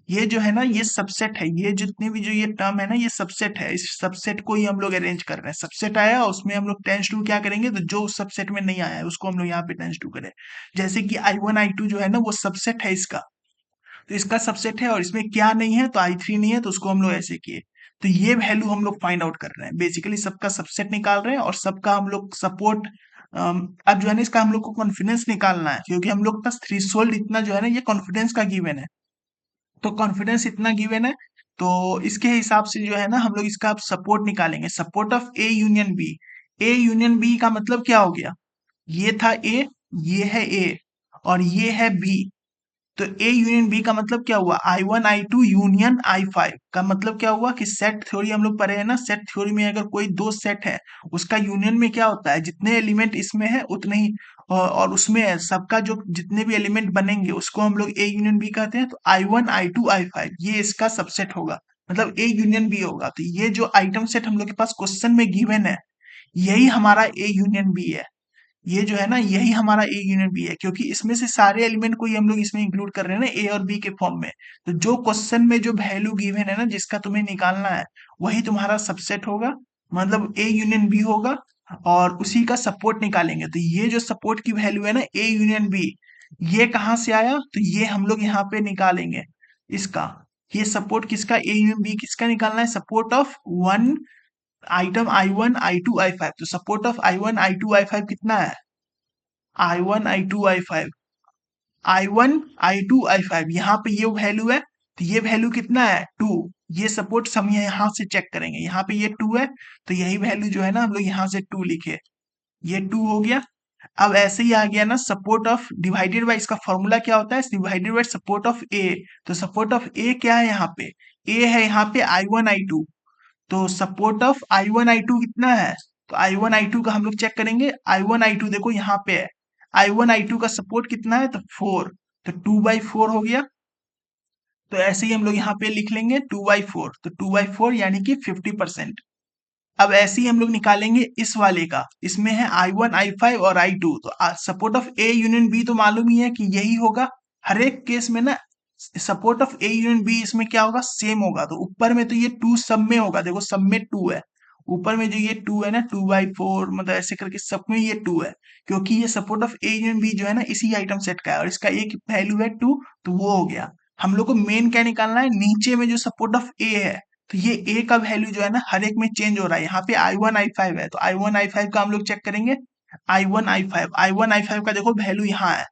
ये जो है ना ये सबसेट है, ये जितने भी जो ये टर्म है ना ये सबसेट है। इस सबसेट को ही हम लोग अरेंज कर रहे हैं। सबसेट आया उसमें हम लोग टेंस टू क्या करेंगे, तो जो उस सबसेट में नहीं आया है उसको हम लोग यहाँ पे टेंस टू करें। जैसे कि I1 I2 जो है ना वो सबसेट है इसका, तो इसका सबसेट है और इसमें क्या नहीं है, तो I3 नहीं है, तो उसको हम लोग ऐसे किए। तो ये वैल्यू हम लोग फाइंड आउट कर रहे हैं, बेसिकली सबका सबसेट निकाल रहे हैं और सबका हम लोग सपोर्ट। अब जो है ना इसका हम लोग को कॉन्फिडेंस निकालना है, क्योंकि हम लोग का थ्रेशोल्ड इतना जो है ना ये कॉन्फिडेंस का गिवन है। तो कॉन्फिडेंस इतना गिवन है, तो इसके हिसाब से जो है ना हम लोग इसका अब सपोर्ट निकालेंगे। Support of A union B. A union B का मतलब क्या हो गया, ये था ए, ये है ए और ये है बी। तो ए यूनियन बी का मतलब क्या हुआ, I1 I2 यूनियन I5 का मतलब क्या हुआ कि सेट थ्योरी हम लोग पढ़े हैं ना। सेट थ्योरी में अगर कोई दो सेट है उसका यूनियन में क्या होता है, जितने एलिमेंट इसमें है उतने ही और उसमें सबका जो जितने भी एलिमेंट बनेंगे उसको हम लोग ए यूनियन बी कहते हैं। तो I1 I2 I5 ये इसका सबसेट होगा, मतलब ए यूनियन बी होगा। तो ये जो आइटम सेट हम लोग के पास क्वेश्चन में गिवन है यही हमारा ए यूनियन बी है। ये जो है ना यही हमारा ए यूनियन बी है, क्योंकि इसमें से सारे एलिमेंट को ही हम लोग इसमें इंक्लूड कर रहे हैं ना ए और बी के फॉर्म में। तो जो क्वेश्चन में जो वैल्यू गिवन है ना जिसका तुम्हें निकालना है वही तुम्हारा सबसेट होगा, मतलब ए यूनियन बी होगा। और उसी का सपोर्ट निकालेंगे। तो ये जो सपोर्ट की वैल्यू है ना ए यूनियन बी, ये कहाँ से आया, तो ये हम लोग यहाँ पे निकालेंगे इसका। ये सपोर्ट किसका, ए यूनियन बी किसका निकालना है, support of one item I1 I2 I5। तो support of I1 I2 I5 कितना है, I1 I2 I5, I1 I2 I5 यहाँ पे ये वैल्यू है। तो ये वैल्यू कितना है, 2। ये सपोर्ट हम यहाँ से चेक करेंगे, यहाँ पे ये 2 है। तो यही वैल्यू जो है ना हम लोग यहाँ से 2 लिखे, ये 2 हो गया। अब ऐसे ही आ गया ना सपोर्ट ऑफ डिवाइडेड बाय, इसका फॉर्मूला क्या होता है, divided by support of A. तो सपोर्ट ऑफ ए क्या है यहाँ पे, ए है यहाँ पे I1 I2। तो सपोर्ट ऑफ I1 I2 कितना है, तो I1 I2 का हम लोग चेक करेंगे। I1 I2 देखो यहाँ पे है, I1 I2 का सपोर्ट कितना है, तो 4। तो 2/4 हो गया। तो ऐसे ही हम लोग यहाँ पे लिख लेंगे 2/4। तो 2/4 यानी कि 50%। अब ऐसे ही हम लोग निकालेंगे इस वाले का, इसमें है I1 I5 और I2। तो support of A union B तो मालूम ही है कि यही होगा। हर एक केस में ना support of A union B इसमें क्या होगा, सेम होगा। तो ऊपर में तो ये 2 सब में होगा, देखो सब में 2 है। ऊपर में जो ये 2 है ना 2/4, मतलब ऐसे करके सब में ये 2 है, क्योंकि ये support of A union B जो है ना इसी आइटम सेट का है और इसका एक वैल्यू है 2। तो वो हो गया। हम लोग को मेन क्या निकालना है, नीचे में जो सपोर्ट ऑफ ए है। तो ये ए का वैल्यू जो है ना हर एक में चेंज हो रहा है। यहाँ पे I1 I5 है, तो I1 I5 का हम लोग चेक करेंगे। I1 I5 का देखो वैल्यू यहाँ है।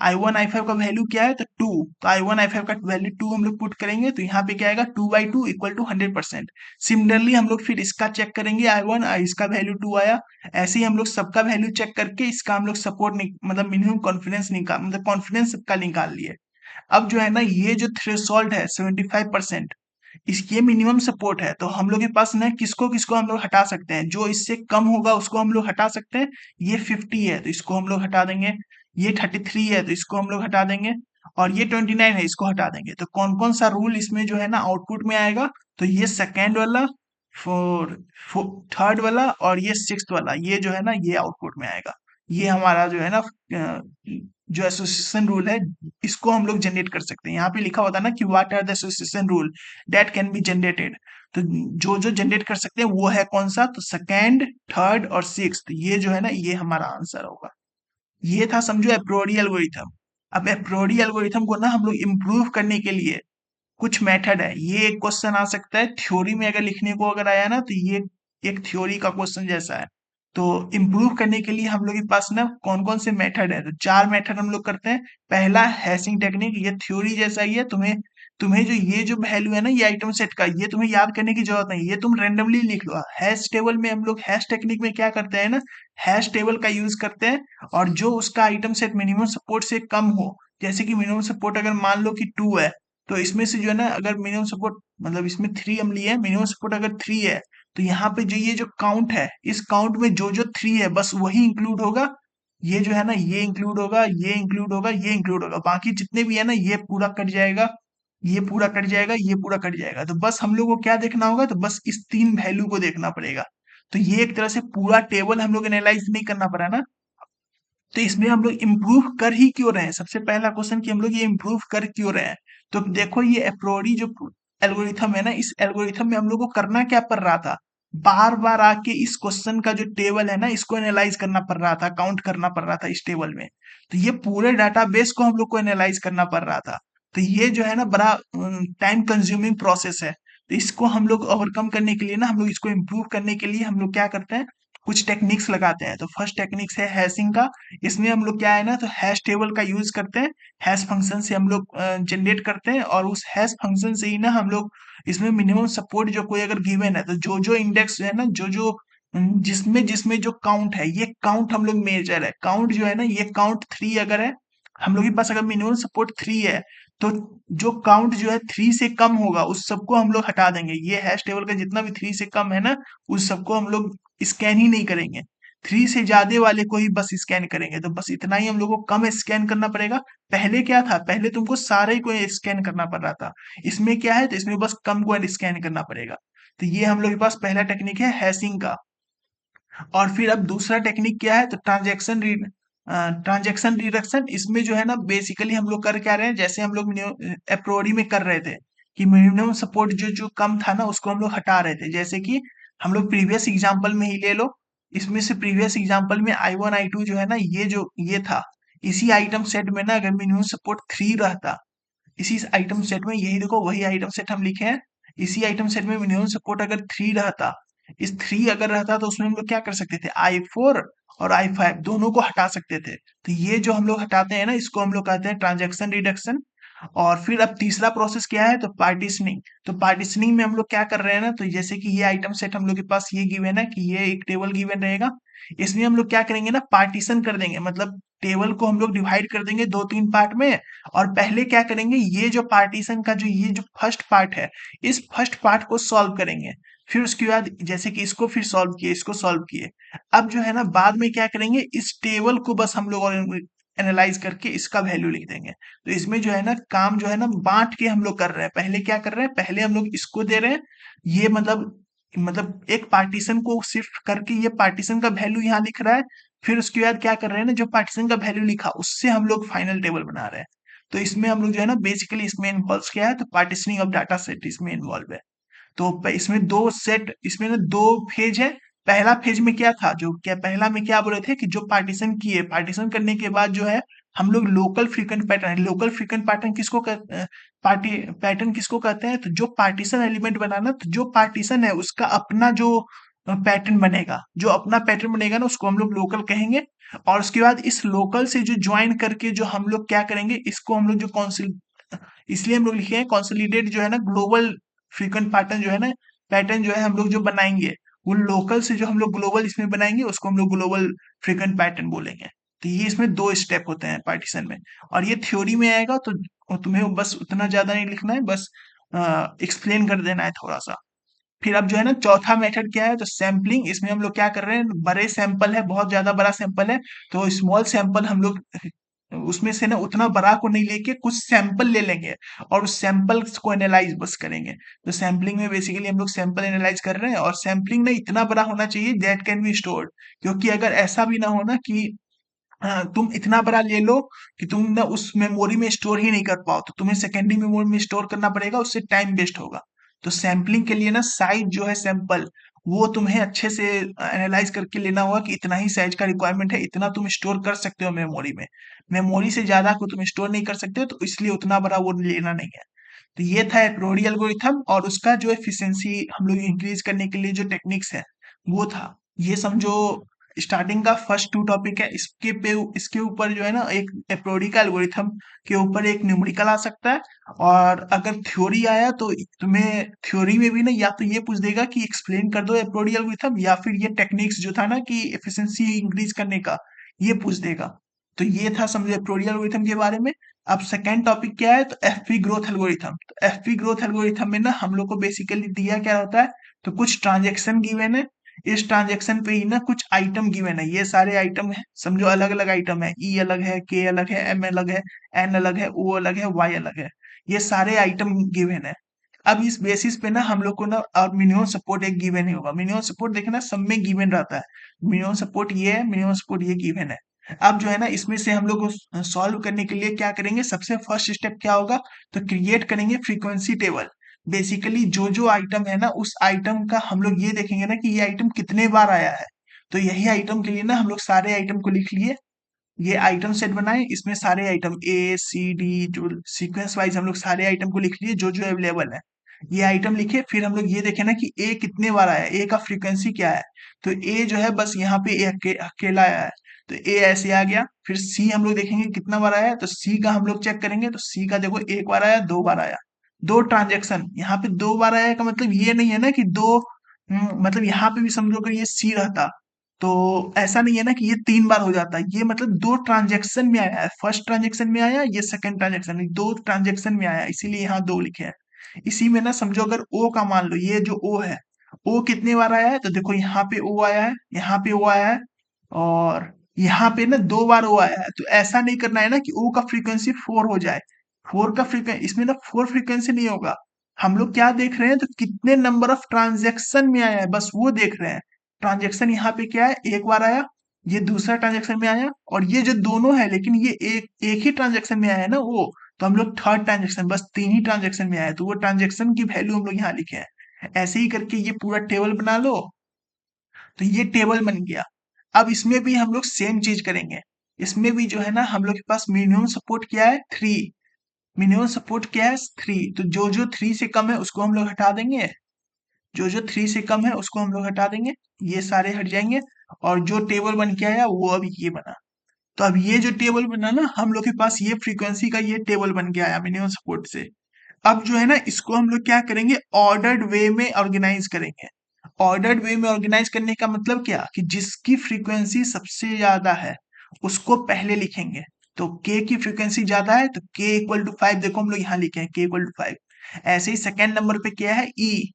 I1 I5 का वैल्यू क्या है, तो 2। तो I1 I5 का वैल्यू 2 हम लोग पुट करेंगे, तो यहाँ पे क्या आएगा, 2/2 इक्वल टू 100%। सिमिलरली हम लोग फिर इसका चेक करेंगे I1, इसका वैल्यू 2 आया। ऐसे ही हम लोग सबका वैल्यू चेक करके इसका हम लोग सपोर्ट मतलब मिनिमम कॉन्फिडेंस निकाल, मतलब कॉन्फिडेंस सबका निकाल लिए। अब जो है ना ये जो थ्रेशोल्ड है 75%, इसके मिनिमम सपोर्ट है। तो हम लोग के पास ना किसको किसको हम लोग हटा सकते हैं, जो इससे कम होगा उसको हम लोग हटा सकते हैं। ये 50 है तो इसको हम लोग हटा देंगे। ये 33 है तो इसको हम लोग हटा देंगे। और ये 29 है इसको हटा देंगे। तो कौन कौन सा रूल इसमें जो है ना आउटपुट में आएगा, तो ये सेकेंड वाला, फोर, थर्ड वाला और ये सिक्स्थ वाला, ये जो है ना ये आउटपुट में आएगा। ये हमारा जो है ना जो एसोसिएशन रूल है इसको हम लोग जनरेट कर सकते हैं। यहाँ पे लिखा होता है ना कि what are the association rule that can be generated. तो जो जो जनरेट कर सकते हैं वो है कौन सा, तो सेकेंड, थर्ड और सिक्स्थ, ये जो है ना ये हमारा आंसर होगा। ये था समझो एप्रोडी एल्गोरिथम। अब एप्रोडी एल्गोरिथम को ना हम लोग इम्प्रूव करने के लिए कुछ मेथड है। ये एक क्वेश्चन आ सकता है थ्योरी में, अगर लिखने को अगर आया ना तो ये एक थ्योरी का क्वेश्चन जैसा है। तो इम्प्रूव करने के लिए हम लोग के पास ना कौन कौन से मेथड है, तो चार मेथड हम लोग करते हैं। पहला हैशिंग टेक्निक, ये थ्योरी जैसा ही है। तुम्हें तुम्हें जो ये जो वैल्यू है ना ये आइटम सेट का, ये तुम्हें याद करने की जरूरत नहीं, ये तुम रेंडमली लिख लो। हैश टेबल में हम लोग हैश टेक्निक में क्या करते हैं ना, हैश टेबल का यूज करते हैं। और जो उसका आइटम सेट मिनिमम सपोर्ट से कम हो, जैसे कि मिनिमम सपोर्ट अगर मान लो कि 2 है, तो इसमें से जो है ना अगर मिनिमम सपोर्ट मतलब इसमें 3 हम लिए हैं, मिनिमम सपोर्ट अगर 3 है, तो यहाँ पे जो ये जो काउंट है, इस काउंट में जो जो 3 है बस वही इंक्लूड होगा। ये जो है ना ये इंक्लूड होगा, ये इंक्लूड होगा, ये इंक्लूड होगा, बाकी जितने भी है ना ये पूरा कट जाएगा, ये पूरा कट जाएगा, ये पूरा कट जाएगा। तो बस हम लोग को क्या देखना होगा, तो बस इस 3 वैल्यू को देखना पड़ेगा। तो ये एक तरह से पूरा टेबल हम लोग एनालाइज नहीं करना पड़ा ना। तो इसमें हम लोग इम्प्रूव कर ही क्यों रहे हैं, सबसे पहला क्वेश्चन कि हम लोग ये इम्प्रूव कर क्यों रहे हैं। तो देखो ये अप्रोडी जो एल्गोरिथम है ना, इस एल्गोरिथम में हम लोग को करना क्या पड़ रहा था, बार बार आके इस क्वेश्चन का जो टेबल है ना इसको एनालाइज करना पड़ रहा था, काउंट करना पड़ रहा था इस टेबल में। तो ये पूरे डाटाबेस को हम लोग को एनालाइज करना पड़ रहा था। तो ये जो है ना बड़ा टाइम कंज्यूमिंग प्रोसेस है। तो इसको हम लोग ओवरकम करने के लिए ना, हम लोग इसको इम्प्रूव करने के लिए हम लोग क्या करते हैं, कुछ टेक्निक्स लगाते हैं। तो फर्स्ट टेक्निक्स है हैशिंग का। इसमें हम लोग क्या है ना, तो हैश टेबल का यूज करते हैं। हैश फंक्शन से हम लोग जनरेट करते हैं, और उस हैश फंक्शन से ही ना हम लोग इसमें मिनिमम सपोर्ट जो कोई अगर गिवन है, तो जो जो इंडेक्स है ना, जो जो जिसमें जिसमें जो काउंट है, ये काउंट हम लोग मेजर है। काउंट जो है ना, ये काउंट 3 अगर है, हम लोग के पास अगर मिनिमम सपोर्ट 3 है, तो जो काउंट जो है 3 से कम होगा उस सबको हम लोग हटा देंगे। ये हैश टेबल का जितना भी 3 से कम है ना, उस सबको हम लोग स्कैन ही नहीं करेंगे। 3 से ज्यादा वाले को ही बस स्कैन करेंगे। तो बस इतना ही हम लोग को कम स्कैन करना पड़ेगा। पहले क्या था, पहले तुमको सारे को स्कैन करना पड़ रहा था। इसमें क्या है, तो इसमें बस कम को स्कैन करना पड़ेगा। तो ये हम लोग के पास पहला टेक्निक है हैशिंग का। और फिर अब दूसरा टेक्निक क्या है, तो ट्रांजैक्शन रिडक्शन। इसमें जो है ना बेसिकली हम लोग कर क्या रहे हैं, जैसे हम लोग अप्रोरी में कर रहे थे कि मिनिमम सपोर्ट जो जो कम था ना उसको हम लोग हटा रहे थे। जैसे कि हम लोग प्रीवियस एग्जांपल में ही ले लो, इसमें से प्रीवियस एग्जांपल में I1 I2 जो है ना, ये जो ये था, इसी आइटम सेट में ना अगर मिनिमम सपोर्ट 3 रहता, इसी आइटम सेट में, यही देखो वही आइटम सेट हम लिखे हैं, इसी आइटम सेट में मिनिमम सपोर्ट अगर 3 रहता, इस 3 अगर रहता तो उसमें हम लोग क्या कर सकते थे, I4 और I5 दोनों को हटा सकते थे। तो ये जो हम लोग हटाते हैं ना, इसको हम लोग कहते हैं ट्रांजैक्शन रिडक्शन। और फिर अब तीसरा प्रोसेस क्या है, तो पार्टीशनिंग। तो पार्टीशनिंग में हम लोग क्या कर रहे हैं ना, तो जैसे कि ये आइटम सेट हम लोग के पास ये गिवन है कि ये एक टेबल गिवन रहेगा, इसमें हम लोग क्या करेंगे ना, पार्टीशन कर देंगे। मतलब टेबल को हम लोग डिवाइड कर देंगे 2-3 पार्ट में। और पहले क्या करेंगे, ये जो पार्टीशन का जो ये जो फर्स्ट पार्ट है, इस फर्स्ट पार्ट को सॉल्व करेंगे। फिर उसके बाद जैसे कि इसको फिर सॉल्व किए, इसको सॉल्व किए। अब जो है ना बाद में क्या करेंगे, इस टेबल को बस हम लोग एनालाइज करके इसका वैल्यू लिख देंगे। तो इसमें जो है ना काम जो है ना बांट के हम लोग कर रहे हैं। पहले क्या कर रहे हैं, पहले हम लोग इसको दे रहे हैं, ये मतलब एक पार्टीशन को शिफ्ट करके ये पार्टीशन का वैल्यू यहाँ लिख रहा है। फिर उसके बाद क्या कर रहे हैं ना, जो पार्टीशन का वैल्यू लिखा उससे हम लोग फाइनल टेबल बना रहे हैं। तो इसमें हम लोग जो है ना बेसिकली इसमें इन्वॉल्व क्या है, तो पार्टीशनिंग ऑफ डाटा सेट इसमें इन्वॉल्व है। तो इसमें दो सेट, इसमें ना दो फेज है। पहला फेज में क्या था, जो क्या पहला में क्या बोले थे कि जो पार्टीशन किए, पार्टीशन करने के बाद जो है हम लोग local frequent pattern, local frequent pattern किसको पार्टी पैटर्न किसको कहते हैं, तो जो पार्टीशन एलिमेंट बनाना, तो जो पार्टीशन है उसका अपना जो पैटर्न बनेगा, जो अपना पैटर्न बनेगा ना उसको हम लोग लोकल कहेंगे। और उसके बाद इस लोकल से जो ज्वाइन करके जो हम लोग क्या करेंगे, इसको हम लोग जो कौंसिल, इसलिए हम लोग लिखे हैं कॉन्सोलिडेट जो है ना ग्लोबल फ्रीक्वेंट पैटर्न जो है ना, पैटर्न जो है हम लोग जो बनाएंगे, वो लोकल से जो हम लोग ग्लोबल इसमें बनाएंगे उसको हम लोग ग्लोबल फ्रीक्वेंट पैटर्न बोलेंगे। तो ये इसमें दो स्टेप होते हैं पार्टीशन में। और ये थ्योरी में आएगा, तो तुम्हें बस उतना ज्यादा नहीं लिखना है, बस एक्सप्लेन कर देना है थोड़ा सा। फिर अब जो है ना चौथा मेथड क्या है, तो सैम्पलिंग। इसमें हम लोग क्या कर रहे हैं, बड़े सैंपल है, बहुत ज्यादा बड़ा सैंपल है, तो स्मॉल सैंपल हम लोग उसमें से ना उतना बड़ा को नहीं लेके कुछ सैंपल ले लेंगे, और उस सैंपल को एनालाइज बस करेंगे। तो सैम्पलिंग में बेसिकली हम लोग सैंपल एनालाइज कर रहे हैं, और सैम्पलिंग ना इतना बड़ा होना चाहिए दैट कैन बी स्टोर्ड। क्योंकि अगर ऐसा भी ना हो ना कि तुम इतना बड़ा ले लो कि तुम ना उस मेमोरी में स्टोर ही नहीं कर पाओ, तो तुम्हें सेकेंडरी मेमोरी में स्टोर करना पड़ेगा, उससे टाइम वेस्ट होगा। तो सैम्पलिंग के लिए ना साइज जो है सैंपल, वो तुम्हें अच्छे से एनालाइज करके लेना होगा कि इतना ही साइज का रिक्वायरमेंट है, इतना तुम स्टोर कर सकते हो मेमोरी में। मेमोरी से ज्यादा को तुम स्टोर नहीं कर सकते हो, तो इसलिए उतना बड़ा वो लेना नहीं है। तो ये था एप्रोडी एल्गोरिथम, और उसका जो एफिशिएंसी हम लोग इंक्रीज करने के लिए जो टेक्निक्स है, वो था। ये समझो स्टार्टिंग का फर्स्ट टू टॉपिक है। इसके ऊपर जो है ना एक एप्रोडी का एल्गोरिथम के ऊपर एक न्यूमेरिकल आ सकता है। और अगर थ्योरी आया तो तुम्हें थ्योरी में भी ना या तो ये पूछ देगा कि एक्सप्लेन कर दो एप्रोडी एल्गोरिथम, या फिर ये टेक्निक्स जो था ना कि एफिशिएंसी इंक्रीज करने का, ये पूछ देगा। तो ये था समझो एप्रोडी एल्गोरिथम के बारे में। अब सेकेंड टॉपिक क्या है, तो एफपी ग्रोथ एल्गोरिथम। तो एफपी ग्रोथ एल्गोरिथम में ना हम लोग को बेसिकली दिया क्या होता है, तो कुछ ट्रांजेक्शन गिवन है। इस ट्रांजैक्शन पे ही ना कुछ आइटम गिवन है। ये सारे आइटम है समझो, अलग अलग आइटम है। ई अलग है, के अलग है, एम अलग है, एन अलग है, ओ अलग है, वाई अलग है। ये सारे आइटम गिवन है। अब इस बेसिस पे ना हम लोग को ना और मिनिमम सपोर्ट एक गिवन ही होगा। मिनिमम सपोर्ट देखना सब में गिवन रहता है। मिनिमम सपोर्ट ये है, मिनिमम सपोर्ट ये गिवन है। अब जो है ना इसमें से हम लोग सॉल्व करने के लिए क्या करेंगे, सबसे फर्स्ट स्टेप क्या होगा, तो क्रिएट करेंगे फ्रीक्वेंसी टेबल। बेसिकली जो जो आइटम है ना उस आइटम का हम लोग ये देखेंगे ना कि ये आइटम कितने बार आया है। तो यही आइटम के लिए ना हम लोग सारे आइटम को लिख लिए। ये आइटम सेट बनाए, इसमें सारे आइटम ए सी डी जो सीक्वेंस वाइज हम लोग सारे आइटम को लिख लिए जो जो अवेलेबल है। ये आइटम लिखे, फिर हम लोग ये देखे ना कि ए कितने बार आया, ए का फ्रीक्वेंसी क्या है। तो ए जो है बस यहाँ पे अकेला आया है। तो ए ऐसे आ गया। फिर सी हम लोग देखेंगे कितना बार आया है, तो सी का हम लोग चेक करेंगे। तो सी का देखो एक बार आया, दो बार आया। दो ट्रांजेक्शन यहाँ पे दो बार आया का मतलब ये नहीं है ना कि दो, मतलब यहाँ पे भी समझो अगर ये सी रहता तो ऐसा नहीं है ना कि ये तीन बार हो जाता है। ये मतलब दो ट्रांजेक्शन में आया है, फर्स्ट ट्रांजेक्शन में आया, ये सेकंड ट्रांजेक्शन में, दो ट्रांजेक्शन में आया, इसीलिए यहाँ दो लिखे हैं। इसी में ना समझो अगर ओ का मान लो, ये जो ओ है, ओ कितने बार आया है, तो देखो यहाँ पे ओ आया है, यहाँ पे ओ आया है, और यहाँ पे ना दो बार ओ आया है। तो ऐसा नहीं करना है ना कि ओ का फ्रीक्वेंसी फोर हो जाए। फोर का फ्रीक्वेंसी इसमें ना फोर फ्रीक्वेंसी नहीं होगा। हम लोग क्या देख रहे हैं, तो कितने नंबर ऑफ ट्रांजेक्शन में आया है बस वो देख रहे हैं। ट्रांजेक्शन यहाँ पे क्या है, एक बार आया, ये दूसरा ट्रांजेक्शन में आया, और ये जो दोनों है लेकिन ये एक एक ही ट्रांजेक्शन में आया है ना वो। तो हम लोग थर्ड ट्रांजेक्शन, बस तीन ही ट्रांजेक्शन में आया है, तो वो ट्रांजेक्शन की वैल्यू हम लोग यहाँ लिखे हैं। ऐसे ही करके ये पूरा टेबल बना लो। तो ये टेबल बन गया। अब इसमें भी हम लोग सेम चीज करेंगे। इसमें भी जो है ना हम लोग के पास मिनिमम सपोर्ट क्या है, थ्री। मिनिमम सपोर्ट क्या है, थ्री। तो जो जो थ्री से कम है उसको हम लोग हटा देंगे। जो जो थ्री से कम है उसको हम लोग हटा देंगे। ये सारे हट जाएंगे। और जो टेबल बन के आया वो अभी ये बना। तो अब ये जो टेबल बना ना हम लोग के पास, ये फ्रीक्वेंसी का ये टेबल बन के आया मिनिमम सपोर्ट से। अब जो है ना इसको हम लोग क्या करेंगे, ऑर्डर्ड वे में ऑर्गेनाइज करेंगे। ऑर्डर्ड वे में ऑर्गेनाइज करने का मतलब क्या, कि जिसकी फ्रीक्वेंसी सबसे ज्यादा है उसको पहले लिखेंगे। तो के की फ्रीक्वेंसी ज्यादा है तो के इक्वल टू फाइव, देखो हम लोग यहाँ लिखे हैं के इक्वल टू फाइव। ऐसे ही सेकेंड नंबर पे क्या है, ई।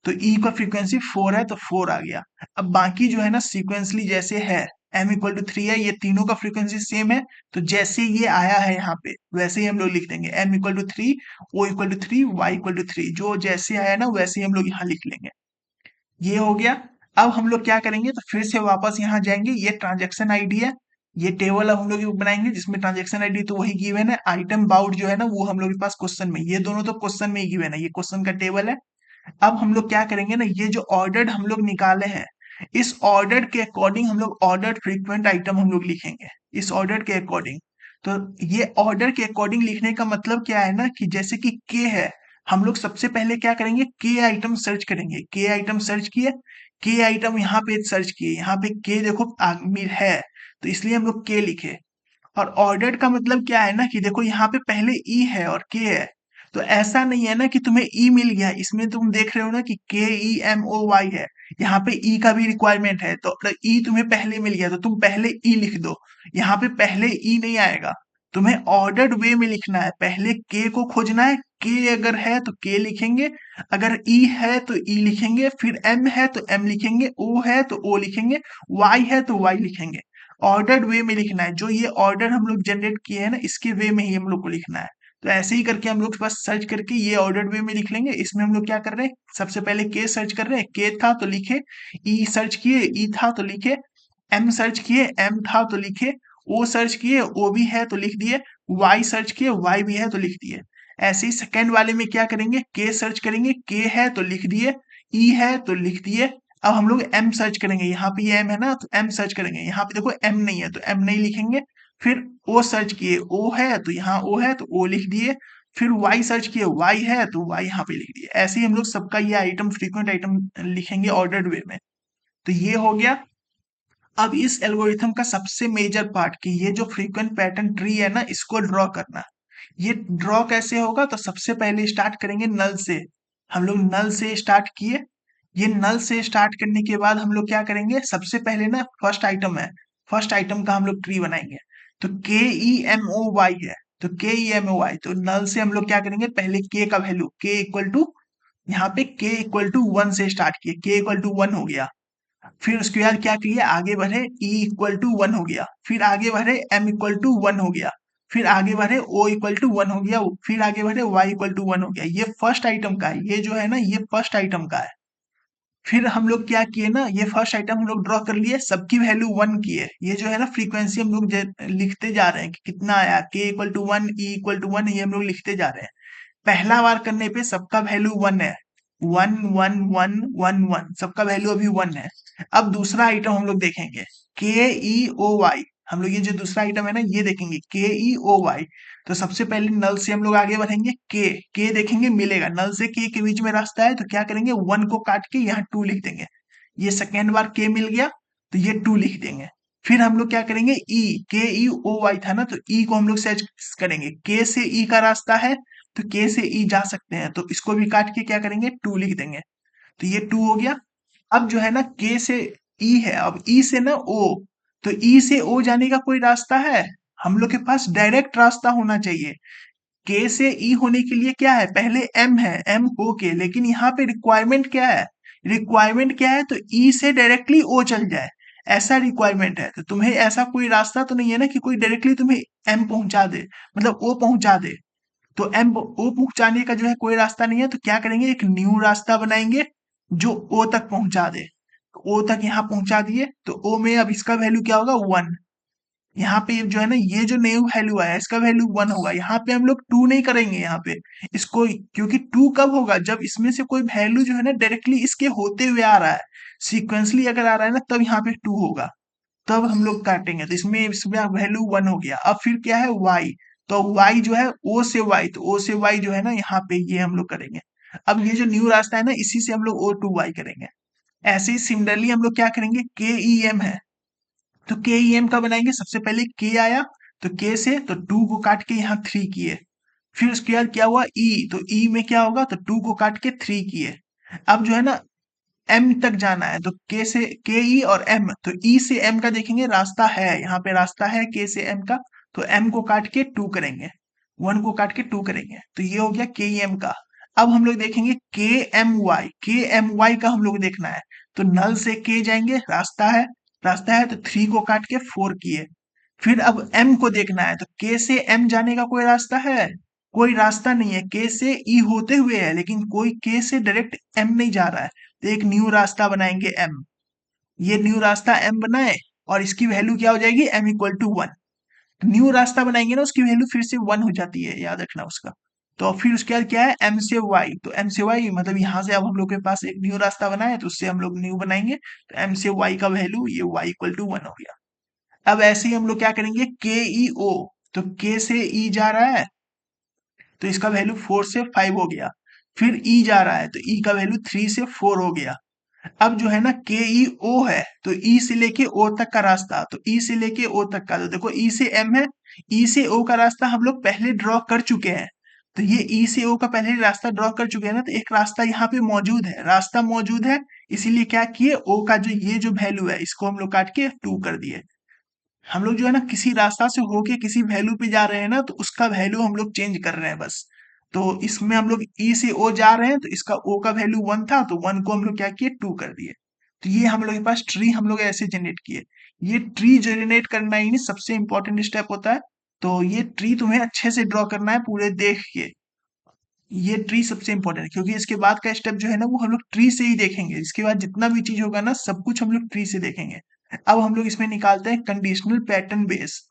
तो ई का फ्रीक्वेंसी फोर है तो फोर आ गया। अब बाकी जो है ना सीक्वेंसली जैसे है, एम इक्वल टू थ्री है, ये तीनों का फ्रीक्वेंसी सेम है। तो जैसे ये आया है यहाँ पे वैसे ही हम लोग लिख देंगे, M equal to three, O equal to three, Y equal to three, जो जैसे आया ना वैसे ही हम लोग यहाँ लिख लेंगे। ये हो गया। अब हम लोग क्या करेंगे, तो फिर से वापस यहाँ जाएंगे। ये ट्रांजैक्शन आईडी है, ये टेबल अब हम लोग बनाएंगे जिसमें ट्रांजैक्शन आईडी तो वही गिवन है। आइटम बाउट जो है ना वो हम लोग के पास क्वेश्चन में, ये दोनों तो क्वेश्चन में ही गिवन है, ये क्वेश्चन का टेबल है। अब हम लोग क्या करेंगे ना, ये जो ऑर्डर्ड हम लोग निकाले हैं, इस ऑर्डर के अकॉर्डिंग हम लोग ऑर्डर फ्रीक्वेंट आइटम हम लोग लिखेंगे। इस ऑर्डर के अकॉर्डिंग। तो ये ऑर्डर के अकॉर्डिंग लिखने का मतलब क्या है ना, कि जैसे कि के है, हम लोग सबसे पहले क्या करेंगे, के आइटम सर्च करेंगे। के आइटम सर्च किए, के आइटम यहाँ पे सर्च किए, यहाँ पे के देखो आदमी है, तो इसलिए हम लोग के लिखे। और ऑर्डर्ड का मतलब क्या है ना, कि देखो यहाँ पे पहले ई है और के है। तो ऐसा नहीं है ना कि तुम्हें ई मिल गया, इसमें तुम देख रहे हो ना कि के ई एम ओ वाई है। यहाँ पे ई का भी रिक्वायरमेंट है, तो ई तुम्हें पहले मिल गया तो तुम पहले ई लिख दो। यहाँ पे पहले ई नहीं आएगा। तुम्हें ऑर्डर्ड वे में लिखना है, पहले के को खोजना है। के अगर है तो के लिखेंगे, अगर ई है तो ई लिखेंगे, फिर एम है तो एम लिखेंगे, ओ है तो ओ लिखेंगे, वाई है तो वाई लिखेंगे। ऑर्डर्ड वे में लिखना है। जो ये ऑर्डर हम लोग जनरेट किए हैं ना इसके वे में ही हम लोग को लिखना है। तो ऐसे ही करके हम लोग बस सर्च करके ये ऑर्डर्ड वे में लिख लेंगे। इसमें हम लोग क्या कर रहे हैं, सबसे पहले के सर्च कर रहे हैं, के था तो लिखे। ई सर्च किए, ई था तो लिखे। एम सर्च किए, एम था तो लिखे। ओ सर्च किए, ओ भी है तो लिख दिए। वाई सर्च किए, वाई भी है तो लिख दिए। ऐसे ही सेकंड वाले में क्या करेंगे, के सर्च करेंगे, के है तो लिख दिए। ई है तो लिख दिए। अब हम लोग एम सर्च करेंगे, यहाँ पे ये एम है ना तो एम सर्च करेंगे, यहाँ पे देखो एम नहीं है तो एम नहीं लिखेंगे। फिर ओ सर्च किए, ओ है तो यहाँ ओ है तो ओ लिख दिए। फिर वाई सर्च किए, वाई है तो वाई यहाँ पे लिख दिए। ऐसे ही हम लोग सबका ये आइटम फ्रीक्वेंट आइटम लिखेंगे ऑर्डर्ड वे में। तो ये हो गया। अब इस एल्गोरिथम का सबसे मेजर पार्ट कि ये जो फ्रीक्वेंट पैटर्न ट्री है ना, इसको ड्रॉ करना। ये ड्रॉ कैसे होगा? तो सबसे पहले स्टार्ट करेंगे नल से। हम लोग नल से स्टार्ट किए। ये नल से स्टार्ट करने के बाद हम लोग क्या करेंगे? सबसे पहले ना फर्स्ट आइटम है, फर्स्ट आइटम का हम लोग ट्री बनाएंगे। तो के ई एम ओ वाई है, तो के ई एम ओ वाई, तो नल से हम लोग क्या करेंगे? पहले के का वैल्यू के इक्वल टू, यहाँ पे के इक्वल टू 1 से स्टार्ट किए, के इक्वल टू 1 हो गया। फिर उसके बाद क्या किए? आगे बढ़े, ई इक्वल टू 1 हो गया। फिर आगे बढ़े, एम इक्वल टू 1 हो गया। फिर आगे बढ़े, ओ इक्वल टू 1 हो गया। फिर आगे बढ़े, वाई इक्वल टू 1 हो गया। ये फर्स्ट आइटम का है, ये जो है ना, ये फर्स्ट आइटम का है। फिर हम लोग क्या किए ना, ये फर्स्ट आइटम हम लोग ड्रॉ कर लिए, सबकी वैल्यू 1 की है। ये जो है ना फ्रीक्वेंसी हम लोग लिखते जा रहे हैं कि कितना आया, K equal to 1, E equal to 1, ये हम लोग लिखते जा रहे हैं। पहला बार करने पे सबका वैल्यू 1 है, 1 1 1 1 1, सबका वैल्यू अभी 1 है। अब दूसरा आइटम हम लोग देखेंगे, के ई ओ वाई। हम लोग ये जो दूसरा आइटम है ना, ये देखेंगे के ई ओ वाई। तो सबसे पहले नल से हम लोग आगे बढ़ेंगे, के देखेंगे मिलेगा, नल से के बीच में रास्ता है, तो क्या करेंगे? 1 को काट के यहाँ 2 लिख देंगे। ये सेकेंड बार के मिल गया, तो ये 2 लिख देंगे। फिर हम लोग क्या करेंगे? ई, के ई ओ वाई था ना, तो ई को हम लोग सर्च करेंगे। के से ई का रास्ता है, तो के से ई जा सकते हैं, तो इसको भी काट के क्या करेंगे? 2 लिख देंगे। तो ये 2 हो गया। अब जो है ना, के से ई है, अब ई से ना ओ, तो ई से ओ जाने का कोई रास्ता है? हम लोग के पास डायरेक्ट रास्ता होना चाहिए। के से ई होने के लिए क्या है? पहले एम है, एम हो के, लेकिन यहाँ पे रिक्वायरमेंट क्या है? रिक्वायरमेंट क्या है? तो ई से डायरेक्टली ओ चल जाए, ऐसा रिक्वायरमेंट है। तो तुम्हें ऐसा कोई रास्ता तो नहीं है ना कि कोई डायरेक्टली तुम्हें एम पहुंचा दे, मतलब ओ पहुंचा दे। तो एम ओ पहुंचाने का जो है कोई रास्ता नहीं है, तो क्या करेंगे? एक न्यू रास्ता बनाएंगे जो ओ तक पहुंचा दे। ओ तक यहाँ पहुंचा दिए, तो ओ में अब इसका वैल्यू क्या होगा? 1। यहाँ पे जो है ना, ये जो न्यू वैल्यू आया, इसका वैल्यू 1 होगा। यहाँ पे हम लोग 2 नहीं करेंगे यहाँ पे इसको, क्योंकि 2 कब होगा? जब इसमें से कोई वैल्यू जो है ना डायरेक्टली इसके होते हुए आ रहा है, सीक्वेंसली अगर आ रहा है ना, तब यहाँ पे 2 होगा, तब हम लोग काटेंगे। तो इसमें इसमें वैल्यू 1 हो गया। अब फिर क्या है? y। तो y जो है o से y, तो o से y जो है ना, यहाँ पे ये हम लोग करेंगे। अब ये जो न्यू रास्ता है ना, इसी से हम लोग o टू y करेंगे। ऐसे ही सिमिलरली हम लोग क्या करेंगे? के ई एम है, तो के ई एम का बनाएंगे। सबसे पहले के आया, तो के से तो 2 को काट के यहाँ 3 किए। फिर उसके बाद क्या हुआ? ई, तो ई में क्या होगा? तो 2 को काट के 3 किए। अब जो है ना, एम तक जाना है, तो के से के ई और एम, तो ई से एम का देखेंगे रास्ता है, यहाँ पे रास्ता है के से एम का, तो एम को काट के 2 करेंगे, 1 को काट के 2 करेंगे, तो ये हो गया के ई एम का। अब हम लोग देखेंगे के एम वाई का हम लोग देखना है। तो नल से के जाएंगे, रास्ता है, रास्ता है, तो 3 को काट के 4 किए। फिर अब एम को देखना है, तो के से एम जाने का कोई रास्ता है? कोई रास्ता नहीं है, के से ई होते हुए है, लेकिन कोई के से डायरेक्ट एम नहीं जा रहा है। तो एक न्यू रास्ता बनाएंगे एम। ये न्यू रास्ता एम बनाए, और इसकी वैल्यू क्या हो जाएगी? M equal to 1। न्यू रास्ता बनाएंगे ना, उसकी वैल्यू फिर से 1 हो जाती है, याद रखना उसका। तो फिर उसके बाद क्या है? एम से वाई, तो एम से वाई मतलब यहाँ से अब हम लोग के पास एक न्यू रास्ता बना है, तो उससे हम लोग न्यू बनाएंगे, तो एम से वाई का वैल्यू ये वाई इक्वल टू 1 हो गया। अब ऐसे ही हम लोग क्या करेंगे? के ई ओ, तो के से ई जा रहा है, तो इसका वैल्यू 4 से 5 हो गया। फिर ई जा रहा है, तो ई का वैल्यू 3 से 4 हो गया। अब जो है ना, के ई ओ है, तो ई से लेके ओ तक का रास्ता, तो ई से लेके ओ तक का, तो देखो ई से एम है, ई से ओ का रास्ता हम लोग पहले ड्रॉ कर चुके हैं। तो ये ई से ओ का पहले रास्ता ड्रॉ कर चुके हैं ना, तो एक रास्ता यहाँ पे मौजूद है, रास्ता मौजूद है, इसीलिए क्या किए? ओ का जो ये जो वैल्यू है, इसको हम लोग काट के 2 कर दिए। हम लोग जो है ना, किसी रास्ता से होके किसी वैल्यू पे जा रहे हैं ना, तो उसका वैल्यू हम लोग चेंज कर रहे हैं बस। तो इसमें हम लोग ई से ओ जा रहे हैं, तो इसका ओ का वैल्यू 1 था, तो 1 को हम लोग क्या किए? 2 कर दिए। तो ये हम लोग के पास ट्री हम लोग ऐसे जनरेट किए। ये ट्री जनरेट करना ही नहीं सबसे इंपॉर्टेंट स्टेप होता है। तो ये ट्री तुम्हें अच्छे से ड्रॉ करना है, पूरे देख के। ये ट्री सबसे इंपॉर्टेंट है, क्योंकि इसके बाद का स्टेप जो है ना, वो हम लोग ट्री से ही देखेंगे। इसके बाद जितना भी चीज होगा ना, सब कुछ हम लोग ट्री से देखेंगे। अब हम लोग इसमें निकालते हैं conditional pattern base.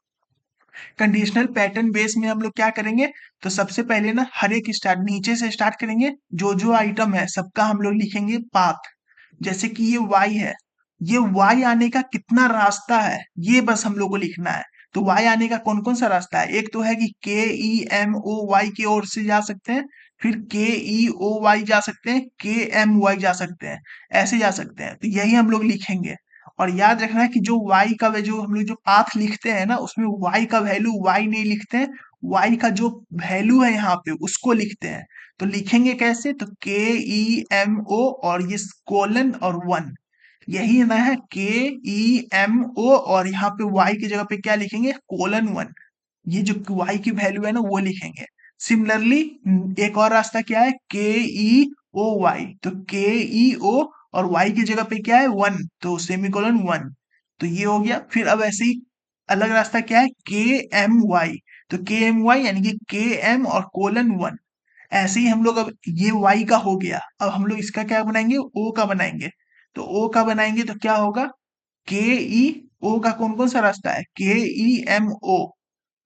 Conditional pattern base में हम लोग क्या करेंगे? तो सबसे पहले ना, हर एक स्टार्ट नीचे से स्टार्ट करेंगे, जो जो आइटम है सबका हम लोग लिखेंगे पाथ। जैसे कि ये y है, ये y आने का कितना रास्ता है, ये बस हम लोग को लिखना है। तो y आने का कौन कौन सा रास्ता है? एक तो है कि के ई एम ओ वाई की ओर से जा सकते हैं, फिर के ई ओ वाई जा सकते हैं, के एम वाई जा सकते हैं, ऐसे जा सकते हैं। तो यही हम लोग लिखेंगे। और याद रखना है कि जो y का जो हम लोग जो पाथ लिखते हैं ना, उसमें y का वैल्यू y नहीं लिखते हैं, y का जो वैल्यू है यहाँ पे उसको लिखते हैं। तो लिखेंगे कैसे? तो के ई एम ओ और ये कोलन और 1, यही ना है के ई एम ओ और यहाँ पे y की जगह पे क्या लिखेंगे? कोलन 1। ये जो y की वैल्यू है ना वो लिखेंगे। सिमिलरली एक और रास्ता क्या है? के ई ओ वाई, तो के ई ओ और y की जगह पे क्या है? 1, तो सेमीकोलन 1। तो ये हो गया। फिर अब ऐसे ही अलग रास्ता क्या है? के एम वाई, तो के एम वाई यानी कि के एम और कोलन 1। ऐसे ही हम लोग अब ये y का हो गया। अब हम लोग इसका क्या बनाएंगे? o का बनाएंगे। तो o का बनाएंगे तो क्या होगा? के ई ओ का कौन कौन सा रास्ता है? के ई एम ओ,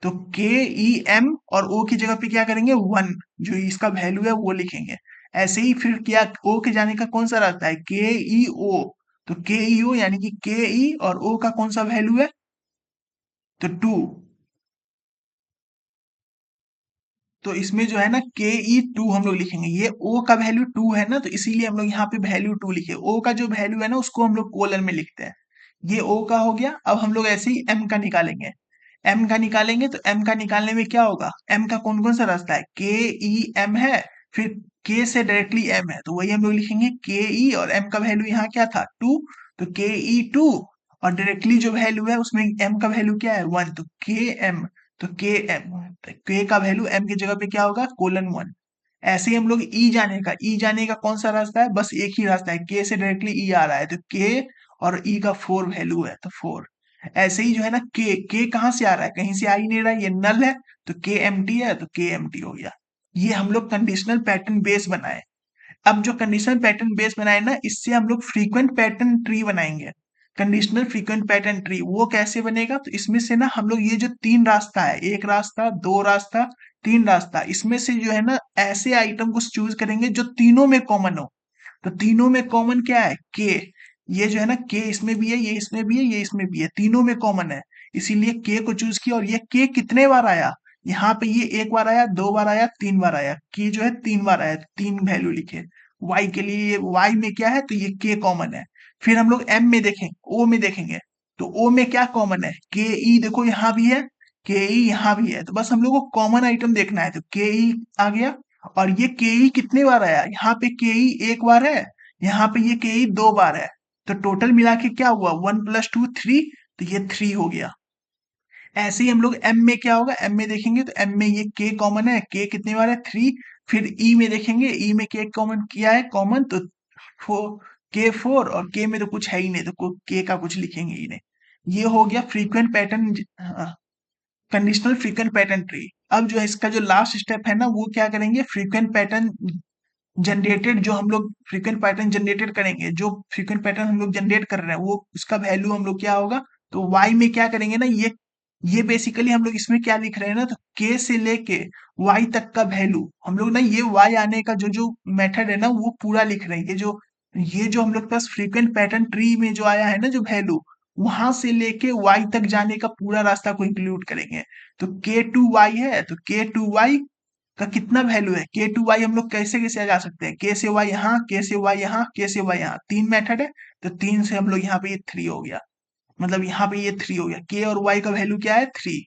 तो के ई एम और ओ की जगह पे क्या करेंगे? 1, जो इसका वैल्यू है वो लिखेंगे। ऐसे ही फिर क्या ओ के जाने का कौन सा रास्ता है? के ई ओ, तो के ई ओ यानी कि के ई और ओ का कौन सा वैल्यू है? तो 2। तो इसमें जो है ना के ई 2 हम लोग लिखेंगे। ये ओ का वैल्यू 2 है ना, तो इसीलिए हम लोग यहाँ पे वैल्यू 2 लिखे। ओ का जो वैल्यू है ना उसको हम लोग कोलन में लिखते हैं। ये ओ का हो गया। अब हम लोग ऐसे ही एम का निकालेंगे। एम का निकालेंगे तो एम का निकालने में क्या होगा? एम का कौन कौन सा रास्ता है? के ई एम है, फिर के से डायरेक्टली एम है, तो वही हम लोग लिखेंगे के ई और एम का वैल्यू यहाँ क्या था? 2, तो के ई 2 और डायरेक्टली जो वैल्यू है उसमें एम का वैल्यू क्या है? 1, तो के एम, तो के का वैल्यू एम की जगह पे क्या होगा? कोलन 1। ऐसे ही हम लोग ई जाने का कौन सा रास्ता है? बस एक ही रास्ता है, के से डायरेक्टली ई आ रहा है, तो के और ई का 4 वैल्यू है, तो 4। ऐसे ही जो है ना के कहाँ से आ रहा है? कहीं से आ ही नहीं रहा है, ये नल है, तो के एम टी है, तो के एम टी हो गया। ये हम लोग कंडीशनल पैटर्न बेस बनाए। अब जो कंडीशनल पैटर्न बेस बनाए ना, इससे हम लोग फ्रीक्वेंट पैटर्न ट्री बनाएंगे। कंडीशनल फ्रीक्वेंट पैटर्न ट्री वो कैसे बनेगा? तो इसमें से ना हम लोग ये जो 3 रास्ता है, एक रास्ता, 2 रास्ता, 3 रास्ता, इसमें से जो है ना ऐसे आइटम को चूज करेंगे जो तीनों में कॉमन हो। तो तीनों में कॉमन क्या है? के। ये जो है ना के इसमें भी है, ये इसमें भी है, ये इसमें भी है, तीनों में कॉमन है। इसीलिए के को चूज किया। और ये के कितने बार आया? यहाँ पे ये 1 बार आया, 2 बार आया, 3 बार आया। के जो है 3 बार आया, 3 वैल्यू लिखे। वाई के लिए वाई में क्या है? तो ये के कॉमन है। फिर हम लोग एम में देखें, ओ में देखेंगे। तो ओ में क्या कॉमन है? के ई देखो यहाँ भी है, के ई यहाँ भी है, तो बस हम लोग को कॉमन आइटम देखना है। तो के ई आ गया। और ये के ई कितने बार आया? यहाँ पे के ई 1 बार है, यहाँ पे ये के ई 2 बार है। तो टोटल मिला के क्या हुआ? 1 + 2 3, तो ये 3 हो गया। ऐसे ही हम लोग एम में क्या होगा? एम में देखेंगे तो एम में ये के कॉमन है, के कितने बार है? 3। फिर ई में देखेंगे, ई में के कॉमन किया है, कॉमन तो 4, के 4, और के में तो कुछ है ही नहीं, तो के का कुछ लिखेंगे ही नहीं। ये हो गया frequent pattern, conditional frequent pattern tree. अब जो है इसका जो लास्ट स्टेप है ना वो क्या करेंगे? फ्रीक्वेंट पैटर्न जनरेटेड, जो हम लोग फ्रीक्वेंट पैटर्न जनरेटेड करेंगे, जो फ्रीक्वेंट पैटर्न हम लोग जनरेट कर रहे हैं वो उसका वैल्यू हम लोग क्या होगा? तो y में क्या करेंगे ना, ये बेसिकली हम लोग इसमें क्या लिख रहे हैं ना, तो k से लेके y तक का वैल्यू हम लोग ना ये y आने का जो जो मेथड है ना वो पूरा लिख रहे हैं। ये जो हम लोग पास फ्रीक्वेंट पैटर्न ट्री में जो आया है ना जो वैल्यू, वहां से लेके y तक जाने का पूरा रास्ता को इंक्लूड करेंगे। तो k2y है, तो k2y का कितना वैल्यू है? के टू वाई हम लोग कैसे कैसे जा सकते हैं? के से वाई यहाँ, के से वाई यहाँ, के से वाई यहाँ, 3 मेथड है। तो 3 से हम लोग यहाँ पे ये 3 हो गया, मतलब यहाँ पे ये 3 हो गया। के और वाई का वैल्यू क्या है? 3।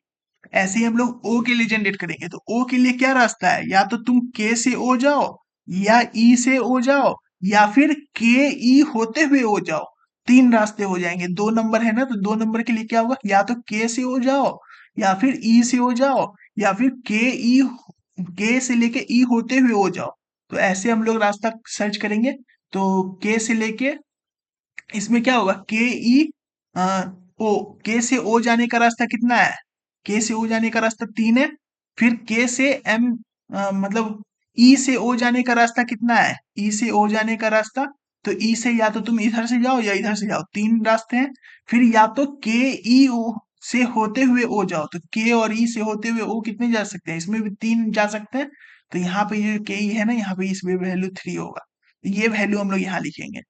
ऐसे ही हम लोग ओ के लिए जनरेट करेंगे। तो ओ के लिए क्या रास्ता है? या तो तुम के से ओ जाओ, या ई से ओ जाओ, या फिर के ई होते हुए ओ जाओ। 3 रास्ते हो जाएंगे। 2 नंबर है ना, तो 2 नंबर के लिए क्या होगा? या तो के से ओ जाओ, या फिर ई से ओ जाओ, या फिर के से लेके ई होते हुए ओ जाओ। तो ऐसे हम लोग रास्ता सर्च करेंगे। तो के से लेके इसमें क्या होगा? के ई ओ, के से ओ जाने का रास्ता कितना है? के से ओ जाने का रास्ता 3 है। फिर के से एम मतलब ई से ओ जाने का रास्ता कितना है? ई से ओ जाने का रास्ता, तो ई से या तो तुम इधर से जाओ या इधर से जाओ, 3 रास्ते हैं। फिर या तो के ई ओ से होते हुए ओ जाओ, तो के और ई से होते हुए ओ कितने जा सकते हैं? इसमें भी 3 जा सकते हैं। तो यहाँ पे ये के ई है ना, यहाँ पे इसमें वैल्यू 3 होगा। ये वैल्यू हम लोग यहाँ लिखेंगे।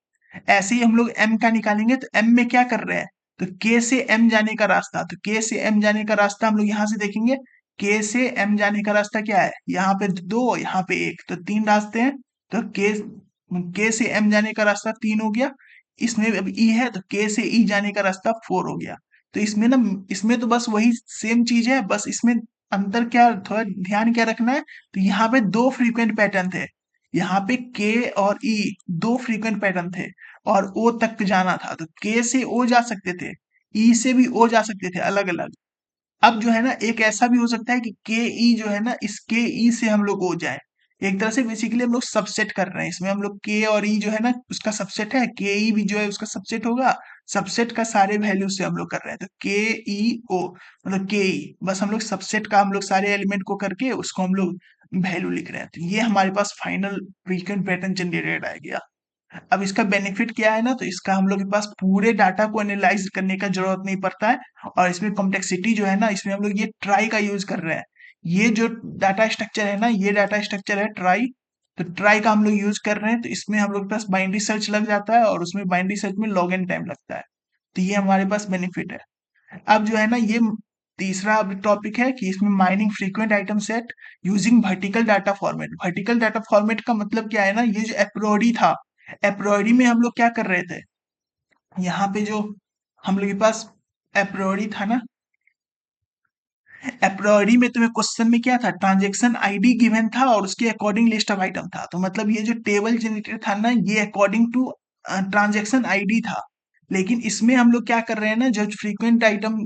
ऐसे ही हम लोग एम का निकालेंगे। तो एम में क्या कर रहे हैं? तो के से एम जाने का रास्ता, तो के से एम जाने का रास्ता हम लोग यहाँ से देखेंगे। के से एम जाने का रास्ता क्या है, यहाँ पे दो, यहाँ पे एक, तो तीन रास्ते हैं। तो के से एम जाने का रास्ता तीन हो गया। इसमें अब ई है तो के से ई जाने का रास्ता फोर हो गया। तो इसमें ना, इसमें तो बस वही सेम चीज है, बस इसमें अंतर क्या, थोड़ा ध्यान क्या रखना है, तो यहाँ पे दो फ्रीक्वेंट पैटर्न थे। यहाँ पे के और ई दो फ्रीक्वेंट पैटर्न थे, और ओ तक जाना था, तो के से ओ जा सकते थे, ई से भी ओ जा सकते थे अलग अलग। अब जो है ना, एक ऐसा भी हो सकता है कि के ई जो है ना, इस के ई से हम लोग हो जाए। एक तरह से बेसिकली हम लोग सबसेट कर रहे हैं, इसमें हम लोग के और ई जो है ना उसका सबसेट है, के ई भी जो है उसका सबसेट होगा। सबसेट का सारे वैल्यू से हम लोग कर रहे हैं, तो के ई ओ मतलब के ई, बस हम लोग सबसेट का हम लोग सारे एलिमेंट को करके उसको हम लोग वैल्यू लिख रहे हैं। तो ये हमारे पास फाइनल फ्रीक्वेंट पैटर्न जनरेटेड आ गया। अब इसका बेनिफिट क्या है ना, तो इसका हम लोग के पास पूरे डाटा को एनालाइज करने का जरूरत नहीं पड़ता है। और इसमें कॉम्प्लेक्सिटी जो है ना, इसमें हम लोग ये ट्राई का यूज कर रहे हैं। ये जो डाटा स्ट्रक्चर है ना, ये डाटा स्ट्रक्चर है ट्राई। तो ट्राई का हम लोग यूज कर रहे हैं, तो इसमें हम लोग के पास बाइनरी सर्च लग जाता है, और उसमें बाइनरी सर्च में लॉग एन टाइम लगता है। तो ये हमारे पास बेनिफिट है। अब जो है ना, ये तीसरा टॉपिक है कि इसमें mining frequent item set using vertical data format. Vertical data format का मतलब क्या है ना, ये जो एप्रोडी था, एप्रोडी में हम लोग क्या कर रहे थे, यहाँ पे जो हम लोग के पास एप्रोडी था ना, एप्रोडी में तुम्हें क्वेश्चन में क्या था, ट्रांजेक्शन आईडी गिवन था और उसके अकॉर्डिंग लिस्ट ऑफ आइटम था। तो मतलब ये जो टेबल जनरेटर था ना, ये अकॉर्डिंग टू ट्रांजेक्शन आईडी था। लेकिन इसमें हम लोग क्या कर रहे हैं ना, जो फ्रीक्वेंट आइटम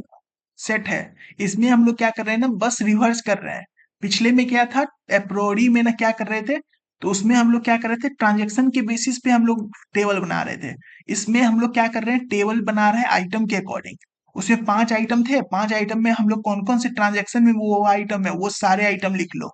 सेट है, इसमें हम लोग क्या कर रहे हैं ना, बस रिवर्स कर रहे हैं। पिछले में क्या था, एप्रोडी में ना क्या कर रहे थे, तो उसमें हम लोग क्या कर रहे थे, ट्रांजेक्शन के बेसिस पे हम लोग टेबल बना रहे थे। इसमें हम लोग क्या कर रहे हैं, टेबल बना रहे हैं आइटम के अकॉर्डिंग। उसमें पांच आइटम थे, पांच आइटम में हम लोग कौन कौन से ट्रांजेक्शन में वो आइटम है, वो सारे आइटम लिख लो।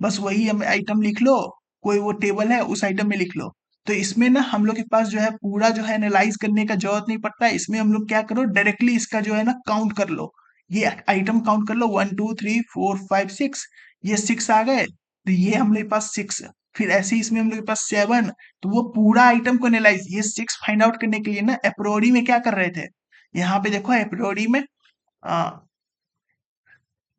बस वही हम आइटम लिख लो, कोई वो टेबल है उस आइटम में लिख लो। तो इसमें ना हम लोग के पास जो है पूरा जो है एनालाइज करने का जरूरत नहीं पड़ता है। इसमें हम लोग क्या करो, डायरेक्टली इसका जो है ना काउंट कर लो। ये आइटम काउंट कर लो, 1 2 3 4 5 6, ये सिक्स आ गए, तो ये हम लोग के पास सिक्स। फिर ऐसे ही इसमें हम लोग के पास सेवन। तो वो पूरा आइटम को एनालाइज, ये सिक्स फाइंड आउट करने के लिए ना एप्रोडी में क्या कर रहे थे, यहाँ पे देखो एप्रोडी में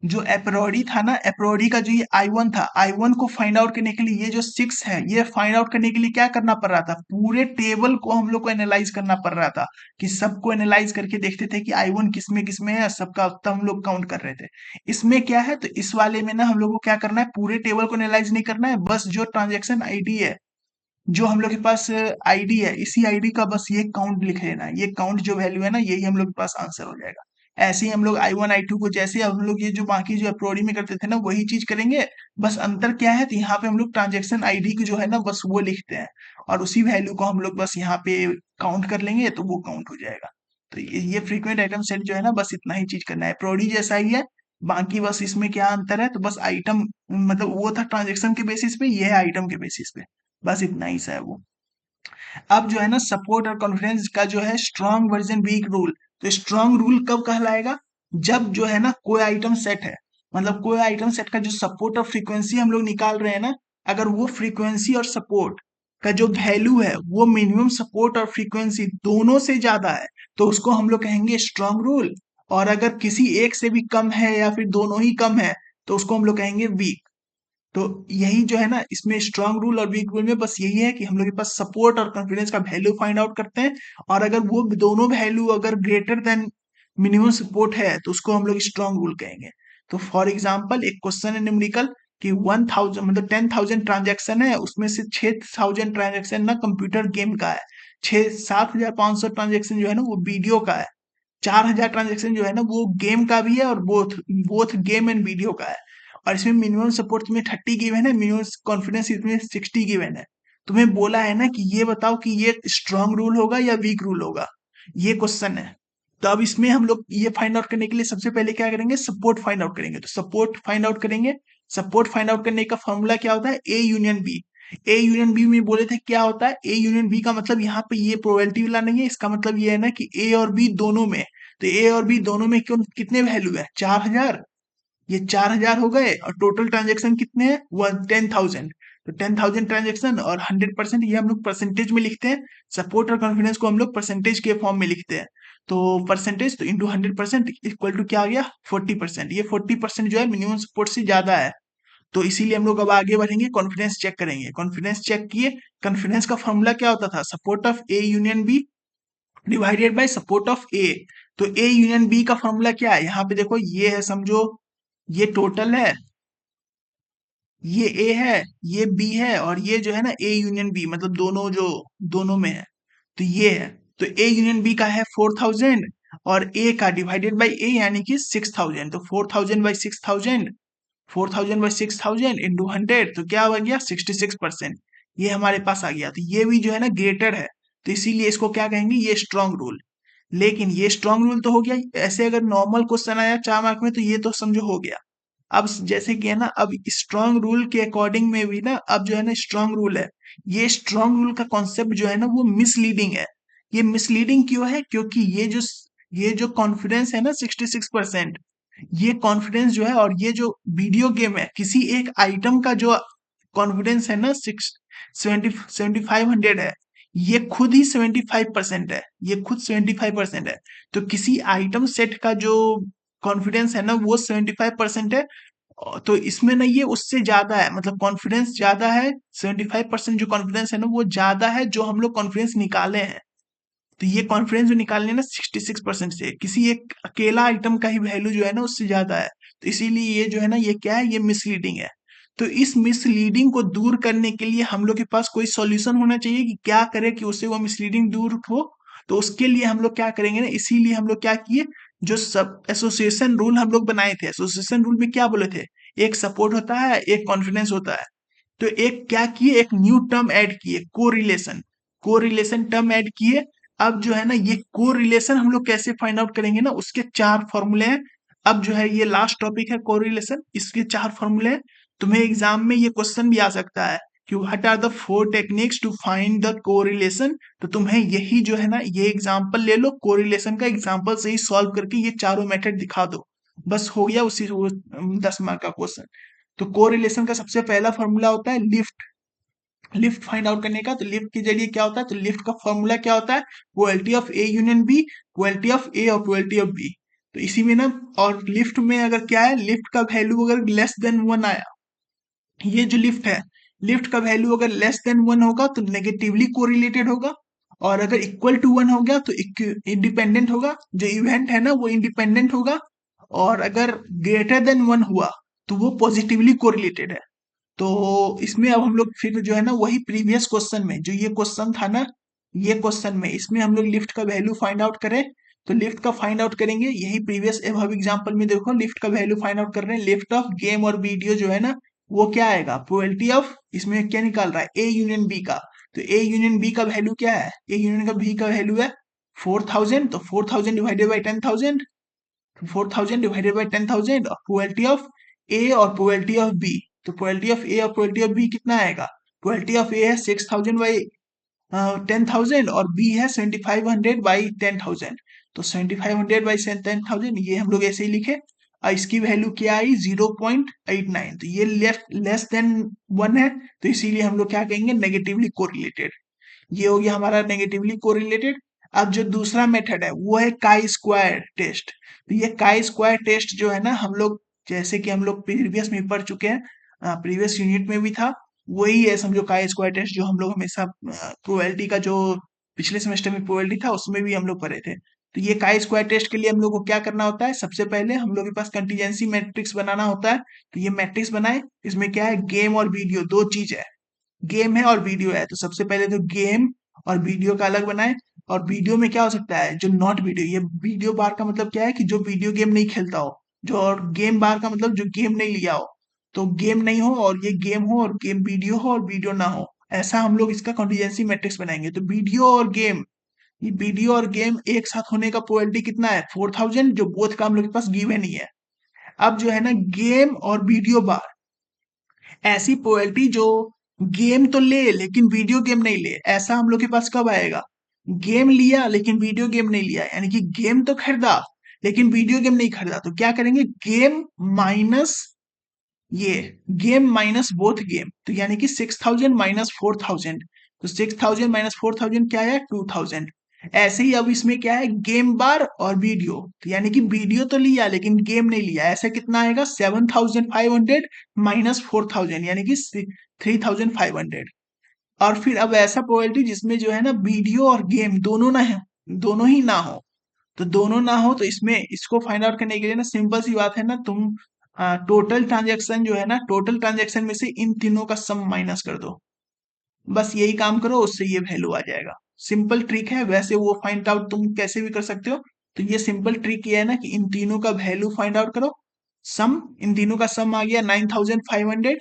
जो एप्रोडी था ना, एप्रोडी का जो ये I1 था, I1 को फाइंड आउट करने के लिए ये जो सिक्स है, ये फाइंड आउट करने के लिए क्या करना पड़ रहा था, पूरे टेबल को हम लोग को एनालाइज करना पड़ रहा था। कि सबको एनालाइज करके देखते थे कि I1 किसमें है, सबका तब हम लोग काउंट कर रहे थे। इसमें क्या है, तो इस वाले में ना हम लोग को क्या करना है, पूरे टेबल को एनालाइज नहीं करना है, बस जो ट्रांजेक्शन आईडी है, जो हम लोग के पास आईडी है, इसी आईडी का बस ये काउंट लिख लेना है। ये काउंट जो वैल्यू है ना, यही हम लोग के पास आंसर हो जाएगा। ऐसे ही हम लोग I1 I2 को जैसे हम लोग ये जो बाकी जो अप्रोडी में करते थे ना, वही चीज करेंगे। बस अंतर क्या है, तो यहाँ पे हम लोग ट्रांजेक्शन आईडी की जो है ना, बस वो लिखते हैं, और उसी वैल्यू को हम लोग बस यहाँ पे काउंट कर लेंगे, तो वो काउंट हो जाएगा। तो ये फ्रीक्वेंट आइटम सेट जो है ना, बस इतना ही चीज करना है, अप्रोडी जैसा ही है। बाकी बस इसमें क्या अंतर है, तो बस आइटम, मतलब वो था ट्रांजेक्शन के बेसिस पे, ये है आइटम के बेसिस पे। बस इतना ही सा है वो। अब जो है ना, सपोर्ट और कॉन्फिडेंस का जो है स्ट्रॉन्ग वर्जन वीक रूल। तो स्ट्रॉन्ग रूल कब कहलाएगा, जब जो है ना कोई आइटम सेट है, मतलब कोई आइटम सेट का जो सपोर्ट और फ्रीक्वेंसी हम लोग निकाल रहे हैं ना, अगर वो फ्रीक्वेंसी और सपोर्ट का जो वैल्यू है, वो मिनिमम सपोर्ट और फ्रीक्वेंसी दोनों से ज्यादा है, तो उसको हम लोग कहेंगे स्ट्रॉन्ग रूल। और अगर किसी एक से भी कम है या फिर दोनों ही कम है, तो उसको हम लोग कहेंगे वीक। तो यही जो है ना, इसमें स्ट्रांग रूल और वीक रूल में बस यही है कि हम लोग के पास सपोर्ट और कॉन्फिडेंस का वैल्यू फाइंड आउट करते हैं। और अगर वो दोनों वैल्यू अगर ग्रेटर देन मिनिमम सपोर्ट है, तो उसको हम लोग स्ट्रांग रूल कहेंगे। तो फॉर एग्जाम्पल एक क्वेश्चन है न्यूमेरिकल कि 1000 मतलब 10,000 ट्रांजेक्शन है, उसमें से 6,000 ट्रांजेक्शन ना कंप्यूटर गेम का है, 7,500 ट्रांजेक्शन जो है ना वो वीडियो का है, 4,000 ट्रांजेक्शन जो है ना वो गेम का भी है, और both both game and video का है। और इसमें मिनिमम सपोर्ट तुम्हें 30 गिवन है, मिनिमम कॉन्फिडेंस इसमें 60 गिवन है। तुम्हें बोला है ना कि ये बताओ कि ये स्ट्रांग रूल होगा या वीक रूल होगा, ये क्वेश्चन है। तो अब इसमें हम लोग ये फाइंड आउट करने के लिए सबसे पहले क्या करेंगे, सपोर्ट फाइंड आउट करेंगे। तो सपोर्ट फाइंड आउट करेंगे। सपोर्ट फाइंड आउट करने का फॉर्मूला क्या होता है, A union B. A union B में बोले थे क्या होता है, ए यूनियन बी का मतलब यहाँ पे ये प्रोबेबिलिटी वाला नहीं है, इसका मतलब ये है ना कि ए और बी दोनों में, तो ए और बी दोनों में क्यों कितने वैल्यू है, 4,000। ये 4,000 हो गए, और टोटल ट्रांजेक्शन कितने हैं, 10,000। तो 10,000 ट्रांजेक्शन और 100%, ये हम लोग परसेंटेज में लिखते हैं। सपोर्ट और कॉन्फिडेंस को हम लोग परसेंटेज के फॉर्म में लिखते हैं। तो परसेंटेज तो इंटू 100% इक्वल टू क्या आ गया 40%। ये 40% जो है मिनिमम सपोर्ट से ज्यादा है। तो इसीलिए हम लोग अब आगे बढ़ेंगे, कॉन्फिडेंस चेक करेंगे। कॉन्फिडेंस चेक किए, कॉन्फिडेंस का फॉर्मूला क्या होता था, support of A union B divided by support of A. तो ए यूनियन बी का फॉर्मूला क्या है, यहाँ पे देखो ये है, समझो ये टोटल है, ये ए है, ये बी है, और ये जो है ना ए यूनियन बी, मतलब दोनों जो दोनों में है, तो ये है। तो ए यूनियन बी का है 4000 और ए का डिवाइडेड बाय ए यानी कि 6000। तो 4000 बाई 6000, 4000 बाई 6000 इंटू 100, तो क्या हो गया 66%। ये हमारे पास आ गया। तो ये भी जो है ना ग्रेटर है, तो इसीलिए इसको क्या कहेंगे, ये स्ट्रॉन्ग रूल। लेकिन ये स्ट्रॉन्ग रूल तो हो गया। ऐसे अगर नॉर्मल क्वेश्चन आया 4 मार्क में, तो ये तो समझो हो गया। अब जैसे कि है ना, अब स्ट्रॉन्ग रूल के अकॉर्डिंग में भी ना, अब जो है ना स्ट्रॉन्ग रूल है, ये स्ट्रॉन्ग रूल का कॉन्सेप्ट जो है ना वो मिसलीडिंग है। ये मिसलीडिंग क्यों है, क्योंकि ये जो कॉन्फिडेंस है ना 66%, ये कॉन्फिडेंस जो है, और ये जो वीडियो गेम है, किसी एक आइटम का जो कॉन्फिडेंस है ना 7500 है, ये खुद ही 75% है, ये खुद 75% है। तो किसी आइटम सेट का जो कॉन्फिडेंस है ना वो 75% है। तो इसमें ना ये उससे ज्यादा है, मतलब कॉन्फिडेंस ज्यादा है, 75% जो कॉन्फिडेंस है ना वो ज्यादा है जो हम लोग कॉन्फिडेंस निकाले हैं। तो ये कॉन्फिडेंस जो निकालने ना 66% से, किसी एक अकेला आइटम का ही वैल्यू जो है ना उससे ज्यादा है। तो इसीलिए ये जो है ना ये क्या है, ये मिसलीडिंग है। तो इस मिसलीडिंग को दूर करने के लिए हम लोग के पास कोई सॉल्यूशन होना चाहिए कि क्या करें कि उससे वो मिसलीडिंग दूर हो। तो उसके लिए हम लोग क्या करेंगे ना, इसीलिए हम लोग क्या किए, जो सब एसोसिएशन रूल हम लोग बनाए थे, एसोसिएशन रूल में क्या बोले थे, एक सपोर्ट होता है, एक कॉन्फिडेंस होता है। तो एक क्या किए, एक न्यू टर्म ऐड किए, कोरिलेशन। कोरिलेशन टर्म ऐड किए। अब जो है ना ये कोरिलेशन हम लोग कैसे फाइंड आउट करेंगे ना, उसके 4 फॉर्मूले हैं। अब जो है ये लास्ट टॉपिक है कोरिलेशन, इसके 4 फॉर्मूले हैं। तुम्हें एग्जाम में ये क्वेश्चन भी आ सकता है कि what are the 4 techniques to find the correlation. तो तुम्हें यही जो है ना ये एग्जाम्पल ले लो, कोरिलेशन का एग्जाम्पल से ही सॉल्व करके ये चारों मेथड दिखा दो, बस हो गया उसी 10 मार्क का क्वेश्चन। तो कोरिलेशन का सबसे पहला फॉर्मूला होता है लिफ्ट। लिफ्ट फाइंड आउट करने का, तो लिफ्ट के जरिए क्या होता है, तो लिफ्ट का फॉर्मूला क्या होता है, probability of A union B, probability of A और प्रोबेबिलिटी ऑफ बी। तो इसी में ना, और लिफ्ट में अगर क्या है, लिफ्ट का वैल्यू अगर लेस देन 1 आया, ये जो लिफ्ट है, लिफ्ट का वैल्यू अगर लेस देन 1 होगा तो नेगेटिवली कोरिलेटेड होगा, और अगर इक्वल टू 1 हो गया तो इंडिपेंडेंट होगा, जो इवेंट है ना वो इंडिपेंडेंट होगा। और अगर ग्रेटर देन 1 हुआ तो वो पॉजिटिवली कोरिलेटेड है। तो इसमें अब हम लोग फिर जो है ना वही प्रीवियस क्वेश्चन में जो ये क्वेश्चन था ना, ये क्वेश्चन में इसमें हम लोग लिफ्ट का वैल्यू फाइंड आउट करें। तो लिफ्ट का फाइंड आउट करेंगे, यही प्रीवियस अब एग्जांपल में देखो लिफ्ट का वैल्यू फाइंड आउट कर रहे हैं। लिफ्ट ऑफ गेम और वीडियो जो है ना वो क्या आएगा, प्रोबेबिलिटी ऑफ, इसमें क्या निकाल रहा है, ए यूनियन बी का। तो ए यूनियन बी का वैल्यू क्या है, ए यूनियन का बी का वैल्यू है 4000। तो 4000 डिवाइडेड बाई 10,000, 4000 डिवाइडेड बाई 10,000, और प्रोबेबिलिटी ऑफ ए और प्रोबेबिलिटी ऑफ बी। तो प्रोबेबिलिटी ऑफ ए और प्रोबेबिलिटी ऑफ बी कितना आएगा, प्रोबेबिलिटी ऑफ ए है 6000 बाई 10,000 और बी है 7500 बाई 10,000। तो 7500 बाई 10,000 ये हम लोग ऐसे ही लिखे। और इसकी वैल्यू क्या आई 0.89। तो ये लेस देन 1 है, तो इसीलिए हम लोग क्या कहेंगे, नेगेटिवली कोरिलेटेड। ये हो गया हमारा नेगेटिवली कोरिलेटेड। अब जो दूसरा मेथड है वो है काई स्क्वायर टेस्ट। तो ये काई स्क्वायर टेस्ट जो है ना, हम लोग जैसे कि हम लोग प्रीवियस में पढ़ चुके हैं, प्रीवियस यूनिट में भी था, वही है समझो काई स्क्वायर टेस्ट, जो हम लोग हमेशा प्रोबेबिलिटी का जो पिछले सेमेस्टर में प्रोबेबिलिटी था उसमें भी हम लोग पढ़े थे। तो ये काई स्क्वायर टेस्ट के लिए हम लोग को क्या करना होता है, सबसे पहले हम लोग के पास कंटीजेंसी मैट्रिक्स बनाना होता है। तो ये मैट्रिक्स बनाए, इसमें क्या है, गेम और वीडियो दो चीज है, गेम है और वीडियो है। तो सबसे पहले तो गेम और वीडियो का अलग बनाए। और वीडियो में क्या हो सकता है, जो नॉट वीडियो, ये वीडियो बार का मतलब क्या है कि जो वीडियो गेम नहीं खेलता हो, जो, और गेम बार का मतलब जो गेम नहीं लिया हो। तो गेम नहीं हो और ये गेम हो, और गेम वीडियो हो और वीडियो ना हो, ऐसा हम लोग इसका कॉन्टिजेंसी मैट्रिक्स बनाएंगे। तो वीडियो और गेम, ये वीडियो और गेम एक साथ होने का प्रोबेबिलिटी कितना है 4000, जो बोथ का हम लोग के पास गिवन ही है। अब जो है ना गेम और वीडियो बार, ऐसी प्रोबेबिलिटी जो गेम तो ले लेकिन वीडियो गेम नहीं ले, ऐसा हम लोग के पास कब आएगा, गेम लिया लेकिन वीडियो गेम नहीं लिया, यानी कि गेम तो खरीदा लेकिन वीडियो गेम नहीं खरीदा। तो क्या करेंगे, गेम माइनस ये, गेम माइनस बोथ गेम, तो यानी कि 6000 माइनस 4000। तो 6000 माइनस 4000 क्या है, 2000। ऐसे ही अब इसमें क्या है, गेम बार और वीडियो, तो यानी कि वीडियो तो लिया लेकिन गेम नहीं लिया, ऐसे कितना आएगा 7,500 माइनस 4,000 यानी कि 3,500। और फिर अब ऐसा प्रोबेबिलिटी जिसमें जो है ना वीडियो और गेम दोनों ना है, दोनों ही ना हो, तो दोनों ना हो तो इसमें इसको फाइंड आउट करने के लिए ना सिंपल सी बात है ना, तुम टोटल ट्रांजेक्शन जो है ना, टोटल ट्रांजेक्शन में से इन तीनों का सम माइनस कर दो, बस यही काम करो, उससे ये वैल्यू आ जाएगा। सिंपल ट्रिक है, वैसे वो फाइंड आउट तुम कैसे भी कर सकते हो। तो ये सिंपल ट्रिक ये है ना कि इन तीनों का वैल्यू फाइंड आउट करो, सम, इन तीनों का सम आ गया 9,500,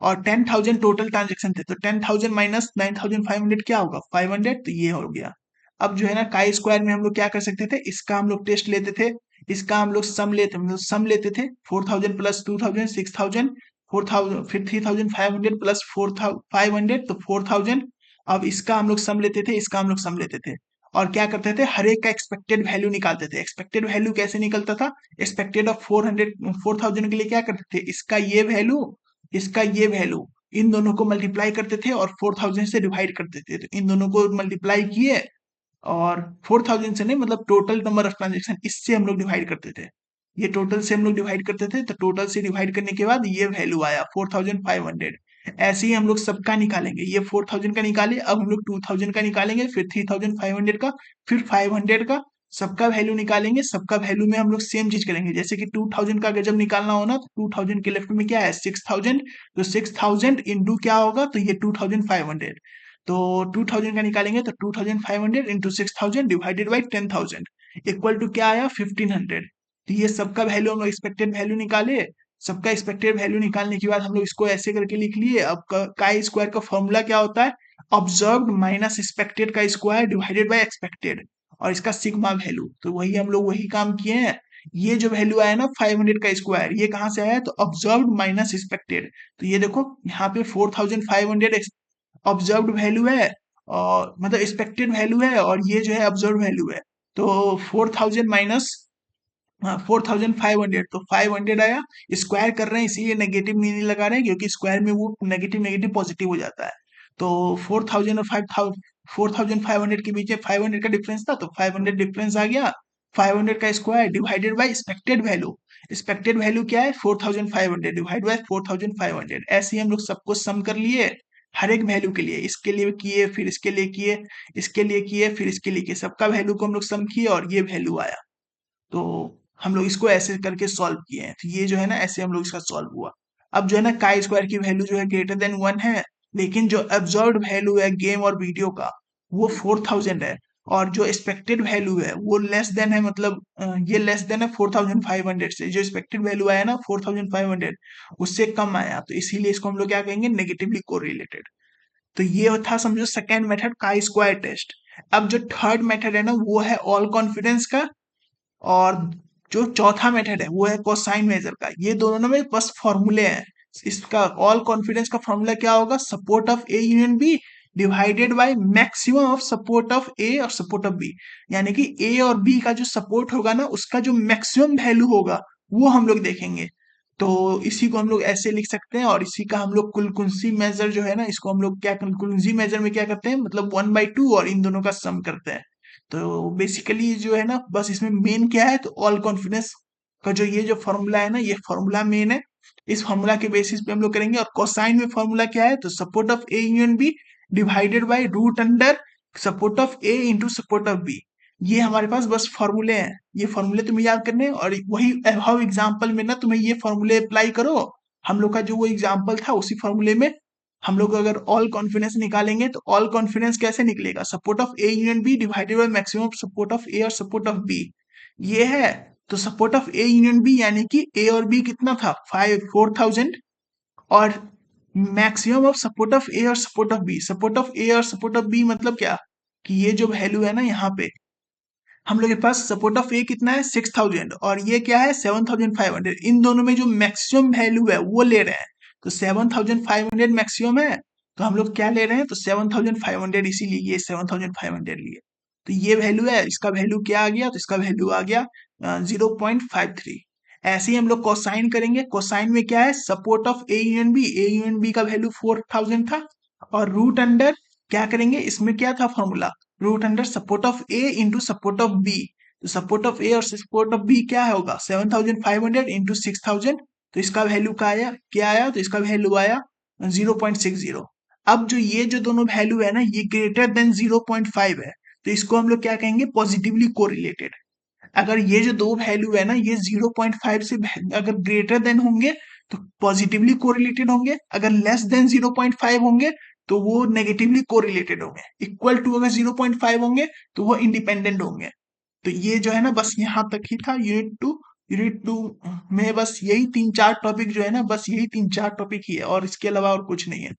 और 10,000 टोटल ट्रांजेक्शन थे, तो 10,000 माइनस 9,500 क्या होगा, 500, तो ये हो गया। अब जो है ना काई स्क्वायर में हम लोग क्या कर सकते थे, इसका हम लोग टेस्ट लेते थे, इसका हम लोग सम लेते, मतलब सम लेते थे, 4,000 प्लस 2,000 6,000, 4,000 फिर 3,500 प्लस 4,500 तो 4,000। अब इसका हम लोग सम लेते थे, इसका हम लोग सम लेते थे, और क्या करते थे, हर एक का एक्सपेक्टेड वैल्यू निकालते थे। एक्सपेक्टेड वैल्यू कैसे निकलता था, एक्सपेक्टेड ऑफ 4,000 के लिए क्या करते थे, इसका ये वैल्यू, इसका ये वैल्यू, इन दोनों को मल्टीप्लाई करते थे और 4,000 से डिवाइड करते थे, तो इन दोनों को मल्टीप्लाई किए और 4,000 से नहीं, मतलब टोटल नंबर ऑफ ट्रांजेक्शन, इससे हम लोग डिवाइड करते थे। ये टोटल से हम लोग डिवाइड करते थे, तो टोटल से डिवाइड करने के बाद ये वैल्यू आया 4,500। ऐसे ही हम लोग सबका निकालेंगे, ये 4,000 का निकाले, अब हम लोग 2,000 का निकालेंगे, फिर 3,500 का, फिर 500 का, सबका वैल्यू निकालेंगे। सबका वैल्यू में हम लोग सेम चीज करेंगे, जैसे कि 2,000 का अगर जब निकालना हो ना, तो 2,000 के लेफ्ट में क्या है 6,000, तो 6,000 इंटू क्या होगा, तो ये 2,500, तो 2,000 का निकालेंगे तो 2,500 into 6,000 divided by 10,000 equal to क्या आया 1,500। तो ये सबका वैल्यू हम लोग एक्सपेक्टेड वैल्यू निकाले। सबका एक्सपेक्टेड वैल्यू निकालने के बाद हम लोग इसको ऐसे करके लिख लिए। अब काई स्क्वायर का फॉर्मूला क्या होता है, ऑब्जर्व्ड माइनस एक्सपेक्टेड का स्क्वायर डिवाइडेड बाई एक्सपेक्टेड, और इसका सिग्मा वैल्यू, तो वही हम लोग वही काम किए हैं। ये जो वैल्यू आया ना 500 का स्क्वायर, ये कहाँ से आया, तो ऑब्जर्व्ड माइनस एक्सपेक्टेड। तो ये देखो यहाँ पे 4,500 ऑब्जर्व्ड वैल्यू है, और मतलब एक्सपेक्टेड वैल्यू है, और ये जो है ऑब्जर्व वैल्यू है। तो 4,000 माइनस 4,500, तो 500 आया। स्क्वायर कर रहे हैं इसीलिए नेगेटिव नहीं लगा रहे हैं, क्योंकि स्क्वायर में वो नेगेटिव नेगेटिव पॉजिटिव हो जाता है। तो 4,000 और 5,000, 4,500 के बीच में 500 का डिफरेंस था, तो 500 डिफरेंस आ गया। 500 का square divided by expected value, expected value क्या है 4,500 डिवाइड बाई 4,500। ऐसे ही हम लोग सबको सम कर लिए, हर एक वैल्यू के लिए, इसके लिए किए, फिर इसके लिए किए, इसके लिए किए, फिर इसके लिए किए, सबका वैल्यू को हम लोग सम किए और ये वैल्यू आया। तो हम लोग इसको ऐसे करके सॉल्व किए हैं, तो ये जो है ना ऐसे हम लोग इसका सॉल्व हुआ। अब जो है ना काई स्क्वायर की वैल्यू जो है ग्रेटर देन 1 है, लेकिन जो ऑब्जर्व्ड वैल्यू है गेम और वीडियो का वो 4,000 है, और जो एक्सपेक्टेड वैल्यू है वो लेस देन है, मतलब ये लेस देन है 4,500 से, जो एक्सपेक्टेड वैल्यू आया ना 4,500 उससे कम आया, तो इसीलिए इसको हम लोग क्या कहेंगे, नेगेटिवली कोरिलेटेड। तो ये था समझो second method chi square test. अब जो थर्ड मेथड है ना वो है ऑल कॉन्फिडेंस का, और जो चौथा मेथड है वो है कोसाइन मेजर का। ये दोनों ना में बस फॉर्मूले हैं। इसका ऑल कॉन्फिडेंस का फॉर्मूला क्या होगा, support of A union B divided by maximum of support of A और सपोर्ट ऑफ बी, यानी कि ए और बी का जो सपोर्ट होगा ना उसका जो मैक्सिमम वैल्यू होगा वो हम लोग देखेंगे। तो इसी को हम लोग ऐसे लिख सकते हैं, और इसी का हम लोग कुलकुंसी मेजर जो है ना, इसको हम लोग क्या कुलकुंसी मेजर में क्या करते हैं, मतलब 1/2 और इन दोनों का सम करते हैं। तो बेसिकली जो है ना बस इसमें मेन क्या है, तो ऑल कॉन्फिडेंस का जो ये जो फॉर्मूला है ना, ये फॉर्मूला मेन है। इस फॉर्मूला के बेसिस पे हम लोग करेंगे। और कोसाइन में फॉर्मूला क्या है, तो support of A union B divided by root under support of A into support of B. ये हमारे पास बस फॉर्मूले हैं, ये फॉर्मूले तुम्हें याद करने हैं, और वही अभाव एग्जाम्पल में ना तुम्हें ये फॉर्मूले अप्लाई करो। हम लोग का जो वो एग्जाम्पल था उसी फॉर्मूले में हम लोग अगर ऑल कॉन्फिडेंस निकालेंगे, तो ऑल कॉन्फिडेंस कैसे निकलेगा, support of A union B divided by maximum support of A और सपोर्ट ऑफ बी, ये है। तो support of A union B यानी कि ए और बी कितना था 4,000, और maximum of support of A और support of B, support of A और सपोर्ट ऑफ बी मतलब क्या, कि ये जो वैल्यू है ना यहाँ पे हम लोग के पास सपोर्ट ऑफ ए कितना है 6,000, और ये क्या है 7,500, इन दोनों में जो मैक्सिमम वैल्यू है वो ले रहे हैं। तो 7,500 मैक्सिमम है, तो हम लोग क्या ले रहे हैं, तो 7,500, इसीलिए ये 7,500 लिए। तो ये वैल्यू है, इसका वैल्यू क्या आ गया, तो इसका वैल्यू आ गया 0.53। ऐसे ही हम लोग कोसाइन करेंगे। कोसाइन में क्या है, support of A union B, A union B का वैल्यू 4,000 था, और रूट अंडर क्या करेंगे, इसमें क्या था formula, root under support of A into support of B. तो सपोर्ट ऑफ ए और सपोर्ट ऑफ बी क्या होगा, 7500 इंटू 6000। तो इसका वैल्यू क्या आया, तो इसका वैल्यू आया 0.60। अब जो ये जो दोनों वैल्यू है ना, ये ग्रेटर देन 0.5 है, तो इसको हम लोग क्या कहेंगे, पॉजिटिवली कोरिलेटेड। अगर ये जो दो वैल्यू है ना, ये 0.5 से अगर ग्रेटर देन होंगे तो पॉजिटिवली कोरिलेटेड होंगे, अगर लेस देन 0.5 होंगे तो वो नेगेटिवली कोरिलेटेड होंगे। इक्वल टू अगर 0.5 होंगे तो वो इंडिपेंडेंट होंगे। तो ये जो है ना, बस यहाँ तक ही था यूनिट टू में। बस यही तीन चार टॉपिक जो है ना, बस यही तीन चार टॉपिक ही है, और इसके अलावा और कुछ नहीं है।